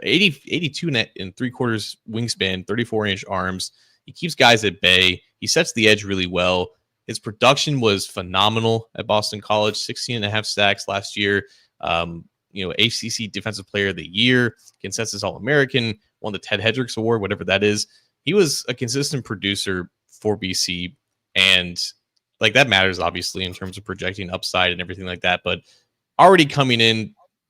82 and 3/4 wingspan, 34-inch arms, he keeps guys at bay. He sets the edge really well. His production was phenomenal at Boston College, 16.5 sacks last year. ACC Defensive Player of the Year, consensus All-American, won the Ted Hendricks Award, whatever that is. He was a consistent producer for BC, and like that matters obviously in terms of projecting upside and everything like that. But already coming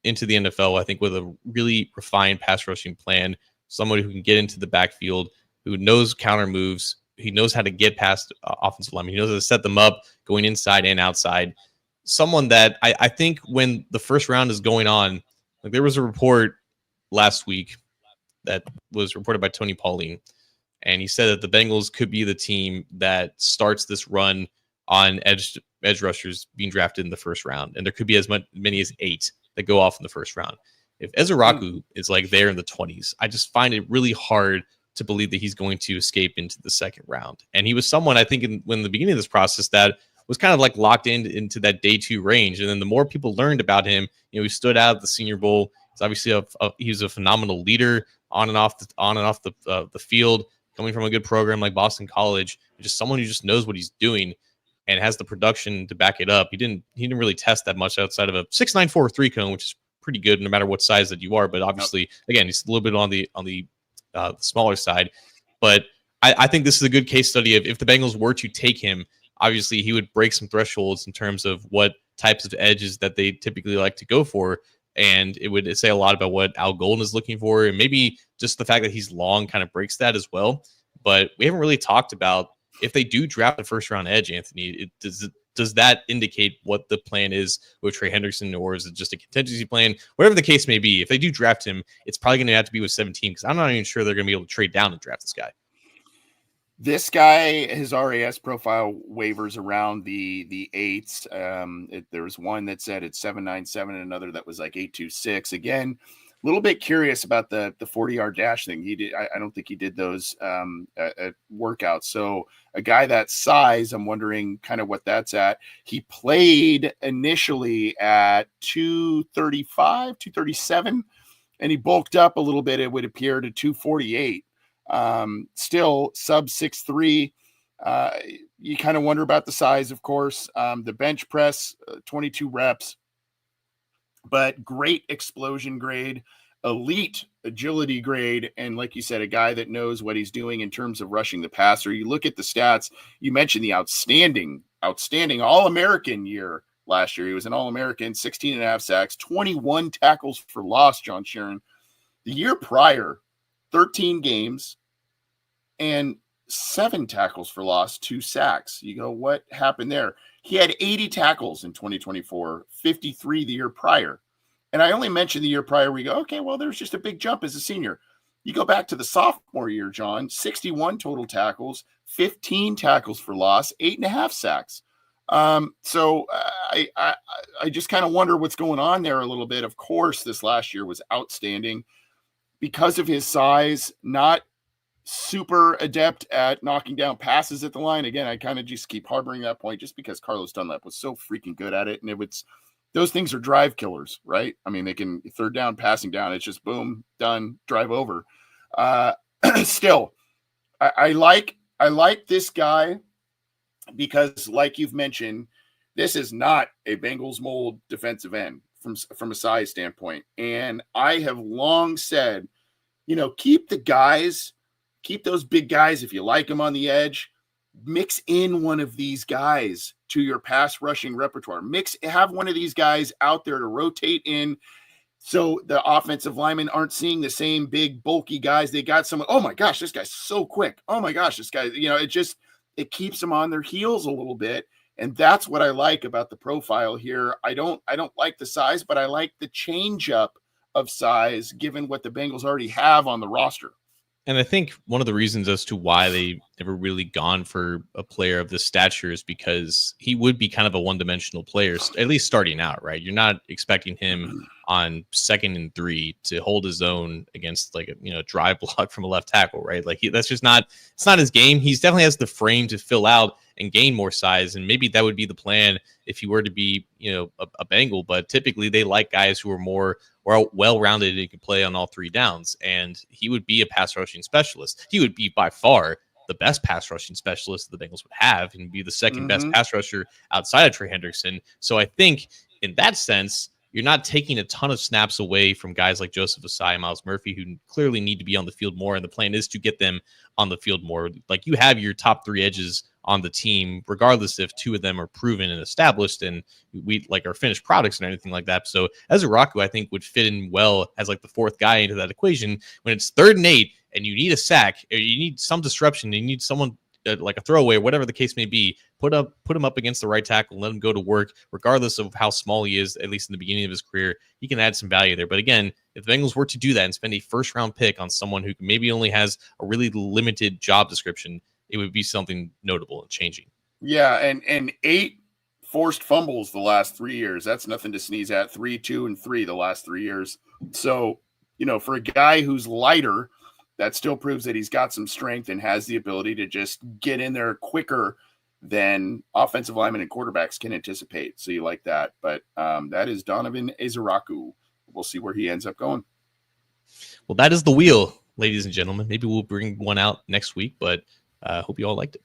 into the NFL, I think with a really refined pass rushing plan, somebody who can get into the backfield, who knows counter moves, he knows how to get past offensive linemen, he knows how to set them up going inside and outside. Someone that I think when the first round is going on, like there was a report last week that was reported by Tony Pauline, and he said that the Bengals could be the team that starts this run on edge rushers being drafted in the first round, and there could be as many as 8 that go off in the first round. If Ezeruku is like there in the 20s, I just find it really hard to believe that he's going to escape into the second round. And he was someone I think when the beginning of this process that was kind of like locked into that day 2 range. And then the more people learned about him, he stood out at the Senior Bowl. He's obviously he's a phenomenal leader on and off the field, coming from a good program like Boston College. Just someone who just knows what he's doing and has the production to back it up. He didn't really test that much outside of a 6'9" 4'3" cone, which is pretty good no matter what size that you are. But obviously, again, he's a little bit on the smaller side. But I think this is a good case study of if the Bengals were to take him, obviously he would break some thresholds in terms of what types of edges that they typically like to go for. And it would say a lot about what Al Golden is looking for. And maybe just the fact that he's long kind of breaks that as well. But we haven't really talked about if they do draft the first round edge, Anthony, does that indicate what the plan is with Trey Hendrickson, or is it just a contingency plan? Whatever the case may be, if they do draft him, it's probably going to have to be with 17 because I'm not even sure they're going to be able to trade down and draft this guy. This guy, his RAS profile wavers around the 8s. There's one that said it's 7.97 and another that was like 8.26. Again, a little bit curious about the 40-yard dash thing. I don't think he did those at workouts. So a guy that size, I'm wondering kind of what that's at. He played initially at 235, 237, and he bulked up a little bit, it would appear, to 248. Still sub 6'3". You kind of wonder about the size, of course. The bench press, 22 reps, but great explosion grade, elite agility grade, and like you said, a guy that knows what he's doing in terms of rushing the passer. You look at the stats, you mentioned the outstanding All-American year last year. He was an All-American, 16 and a half sacks, 21 tackles for loss, John Sharon. The year prior, 13 games and 7 tackles for loss, 2 sacks. You go, what happened there? He had 80 tackles in 2024, 53 the year prior. And I only mentioned the year prior. We go, okay, well, there's just a big jump as a senior. You go back to the sophomore year, John, 61 total tackles, 15 tackles for loss, 8.5 sacks. So I just kind of wonder what's going on there a little bit. Of course, this last year was outstanding because of his size, not super adept at knocking down passes at the line. Again, I kind of just keep harboring that point just because Carlos Dunlap was so freaking good at it. And those things are drive killers, right? I mean, they can third down, passing down. It's just boom, done, drive over. Still, I like this guy because, like you've mentioned, this is not a Bengals mold defensive end from a size standpoint. And I have long said, keep those big guys if you like them on the edge. Mix in one of these guys to your pass rushing repertoire. Have one of these guys out there to rotate in, so the offensive linemen aren't seeing the same big bulky guys. They got someone, oh my gosh, this guy's so quick. Oh my gosh, this guy, it keeps them on their heels a little bit. And that's what I like about the profile here. I don't like the size, but I like the change up of size given what the Bengals already have on the roster. And I think one of the reasons as to why they never really gone for a player of this stature is because he would be kind of a one-dimensional player, at least starting out, right? You're not expecting him on 2nd and 3 to hold his own against like a drive block from a left tackle, right? Like that's just not, it's not his game. He's definitely has the frame to fill out and gain more size, and maybe that would be the plan if he were to be a Bengal. But typically they like guys who are more well-rounded and can play on all 3 downs, and he would be a pass rushing specialist. He would be by far the best pass rushing specialist the Bengals would have, and be the second best pass rusher outside of Trey Hendrickson. So I think in that sense, you're not taking a ton of snaps away from guys like Joseph Ossai and Miles Murphy, who clearly need to be on the field more, and the plan is to get them on the field more. Like, you have your top 3 edges on the team, regardless if 2 of them are proven and established and we like are finished products and anything like that. So Ezeraku, I think, would fit in well as like the 4th guy into that equation when it's 3rd and 8 and you need a sack, or you need some disruption, you need someone like a throwaway, whatever the case may be. Put him up against the right tackle, let him go to work, regardless of how small he is. At least in the beginning of his career, he can add some value there. But again, if the Bengals were to do that and spend a 1st-round pick on someone who maybe only has a really limited job description, it would be something notable and changing. Yeah, and 8 forced fumbles the last 3 years. That's nothing to sneeze at. 3, 2, and 3 the last 3 years. So, for a guy who's lighter, that still proves that he's got some strength and has the ability to just get in there quicker than offensive linemen and quarterbacks can anticipate. So you like that. But that is Donovan Ezeraku. We'll see where he ends up going. Well, that is the wheel, ladies and gentlemen. Maybe we'll bring one out next week, but hope you all liked it.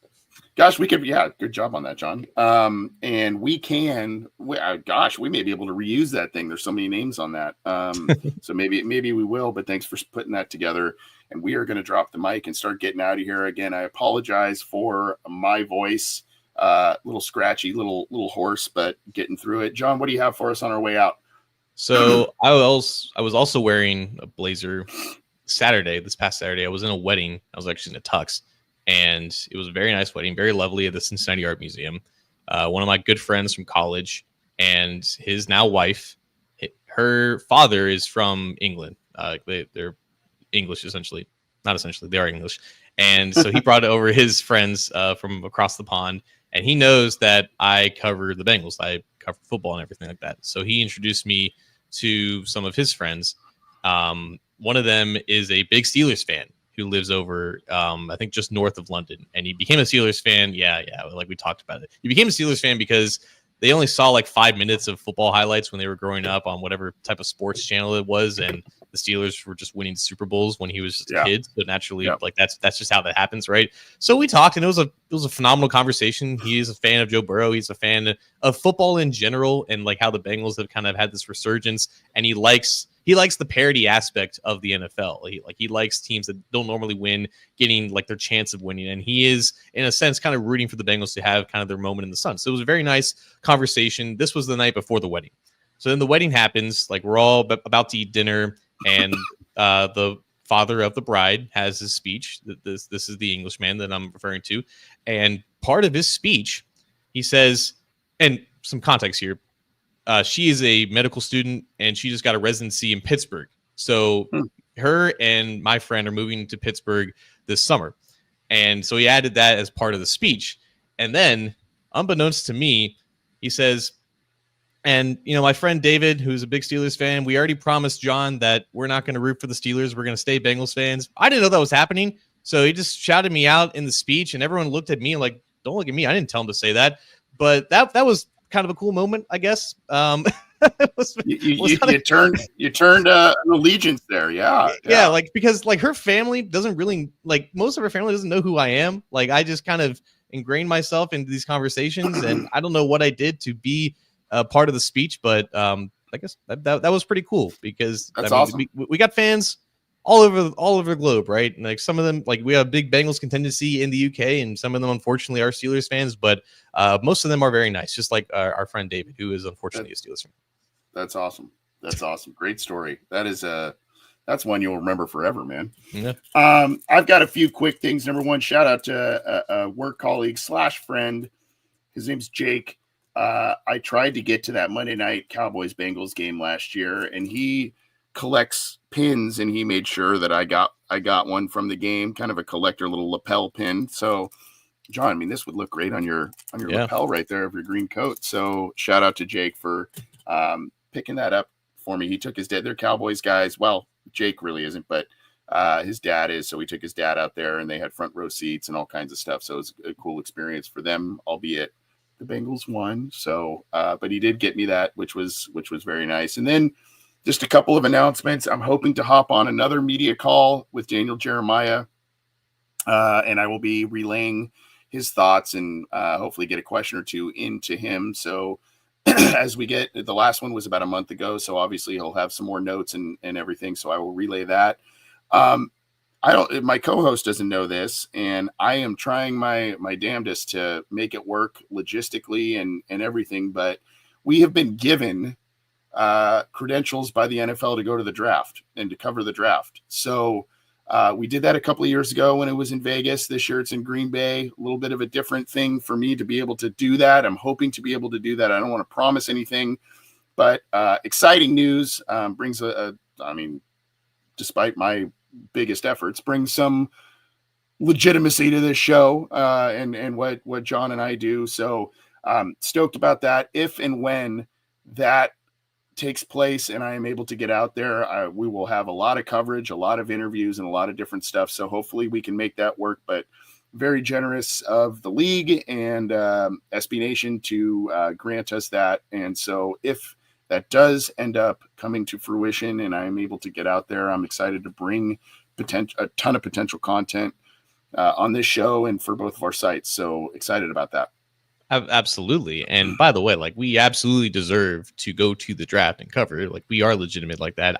Gosh, good job on that, John. And we may be able to reuse that thing. There's so many names on that. So maybe we will, but thanks for putting that together. And we are going to drop the mic and start getting out of here. Again, I apologize for my voice, little scratchy, little hoarse, but getting through it. John, what do you have for us on our way out? So I was also wearing a blazer this past Saturday. I was in a wedding. I was actually in a tux. And it was a very nice wedding, very lovely, at the Cincinnati Art Museum. One of my good friends from college and his now wife, her father is from England. They're English, essentially. Not essentially, they are English. And so he brought over his friends from across the pond. And he knows that I cover the Bengals. I cover football and everything like that. So he introduced me to some of his friends. One of them is a big Steelers fan who lives over, I think, just north of London. And he became a Steelers fan. Yeah, like we talked about it. He became a Steelers fan because they only saw like 5 minutes of football highlights when they were growing up on whatever type of sports channel it was. And the Steelers were just winning Super Bowls when he was just a kid. So naturally, Yeah. like that's just how that happens, right? So we talked, and it was a phenomenal conversation. He is a fan of Joe Burrow. He's a fan of football in general, and like how the Bengals have kind of had this resurgence, and he likes the parity aspect of the NFL. He likes teams that don't normally win getting like their chance of winning, and he is in a sense kind of rooting for the Bengals to have kind of their moment in the sun. So it was a very nice conversation. This was the night before the wedding. So then the wedding happens, like we're all about to eat dinner, and the father of the bride has his speech. This is the Englishman that I'm referring to, and part of his speech, he says, and some context here, she is a medical student and she just got a residency in Pittsburgh. So her and my friend are moving to Pittsburgh this summer. And so he added that as part of the speech. And then, unbeknownst to me, he says, and, my friend David, who's a big Steelers fan, we already promised John that we're not going to root for the Steelers. We're going to stay Bengals fans. I didn't know that was happening. So he just shouted me out in the speech, and everyone looked at me like, don't look at me. I didn't tell him to say that. But that was kind of a cool moment, I guess. You turned an allegiance there. Yeah. Like, because like her family doesn't really, like, most of her family doesn't know who I am. Like, I just kind of ingrained myself into these conversations, and I don't know what I did to be a part of the speech, but I guess that was pretty cool, because that's awesome. We got fans all over the globe, right? And like some of them, like we have big Bengals contingency in the UK, and some of them unfortunately are Steelers fans, but most of them are very nice, just like our friend David, who is unfortunately a Steelers fan. That's awesome. Great story. That's one you'll remember forever, man. Yeah. I've got a few quick things. Number one, shout out to a work colleague / friend. His name's Jake. I tried to get to that Monday night Cowboys Bengals game last year, and he collects pins, and he made sure that I got one from the game, kind of a collector little lapel pin. So, John, I mean, this would look great on your lapel right there of your green coat. So shout out to Jake for picking that up for me. He took his dad. They're Cowboys guys. Well, Jake really isn't, but his dad is. So he took his dad out there, and they had front row seats and all kinds of stuff. So it was a cool experience for them, albeit the Bengals won. So, but he did get me that, which was very nice. And then just a couple of announcements. I'm hoping to hop on another media call with Daniel Jeremiah, and I will be relaying his thoughts and hopefully get a question or two into him. So as we get, the last one was about a month ago, so obviously he'll have some more notes and everything. So I will relay that. My co-host doesn't know this, and I am trying my damnedest to make it work logistically and everything, but we have been given credentials by the NFL to go to the draft and to cover the draft. So we did that a couple of years ago when it was in Vegas. This year it's in Green Bay. A little bit of a different thing for me to be able to do that. I'm hoping to be able to do that. I don't want to promise anything, but exciting news brings despite my biggest efforts, brings some legitimacy to this show and what John and I do. So stoked about that. If and when that takes place and I am able to get out there, we will have a lot of coverage, a lot of interviews, and a lot of different stuff. So hopefully we can make that work, but very generous of the league and SB Nation to grant us that. And so if that does end up coming to fruition and I'm able to get out there, I'm excited to bring a ton of potential content on this show and for both of our sites. So excited about that. Absolutely. And by the way, like, we absolutely deserve to go to the draft and cover it. Like, we are legitimate like that.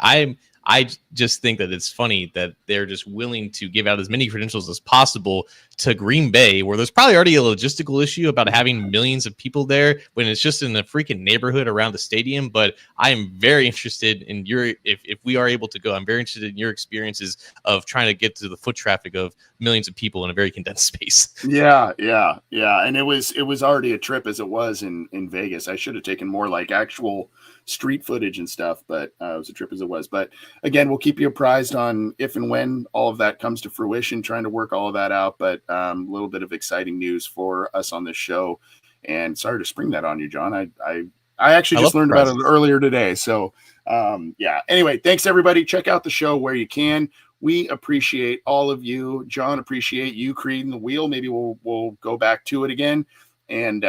I just think that it's funny that they're just willing to give out as many credentials as possible to Green Bay, where there's probably already a logistical issue about having millions of people there when it's just in a freaking neighborhood around the stadium. But I am very interested in if we are able to go, I'm very interested in your experiences of trying to get to the foot traffic of millions of people in a very condensed space. Yeah. And it was already a trip as it was in Vegas. I should have taken more like actual street footage and stuff, but it was a trip as it was. But again, we'll keep you apprised on if and when all of that comes to fruition, trying to work all of that out. But a little bit of exciting news for us on this show. And sorry to spring that on you, John. I actually just learned about it earlier today. So yeah. Anyway, thanks everybody. Check out the show where you can. We appreciate all of you. John, appreciate you creating the wheel. Maybe we'll go back to it again. And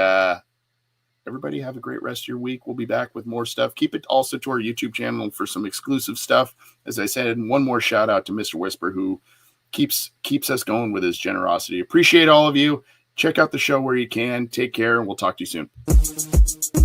everybody have a great rest of your week. We'll be back with more stuff. Keep it also to our YouTube channel for some exclusive stuff. As I said, and one more shout out to Mr. Whisper, who keeps us going with his generosity. Appreciate all of you. Check out the show where you can. Take care, and we'll talk to you soon.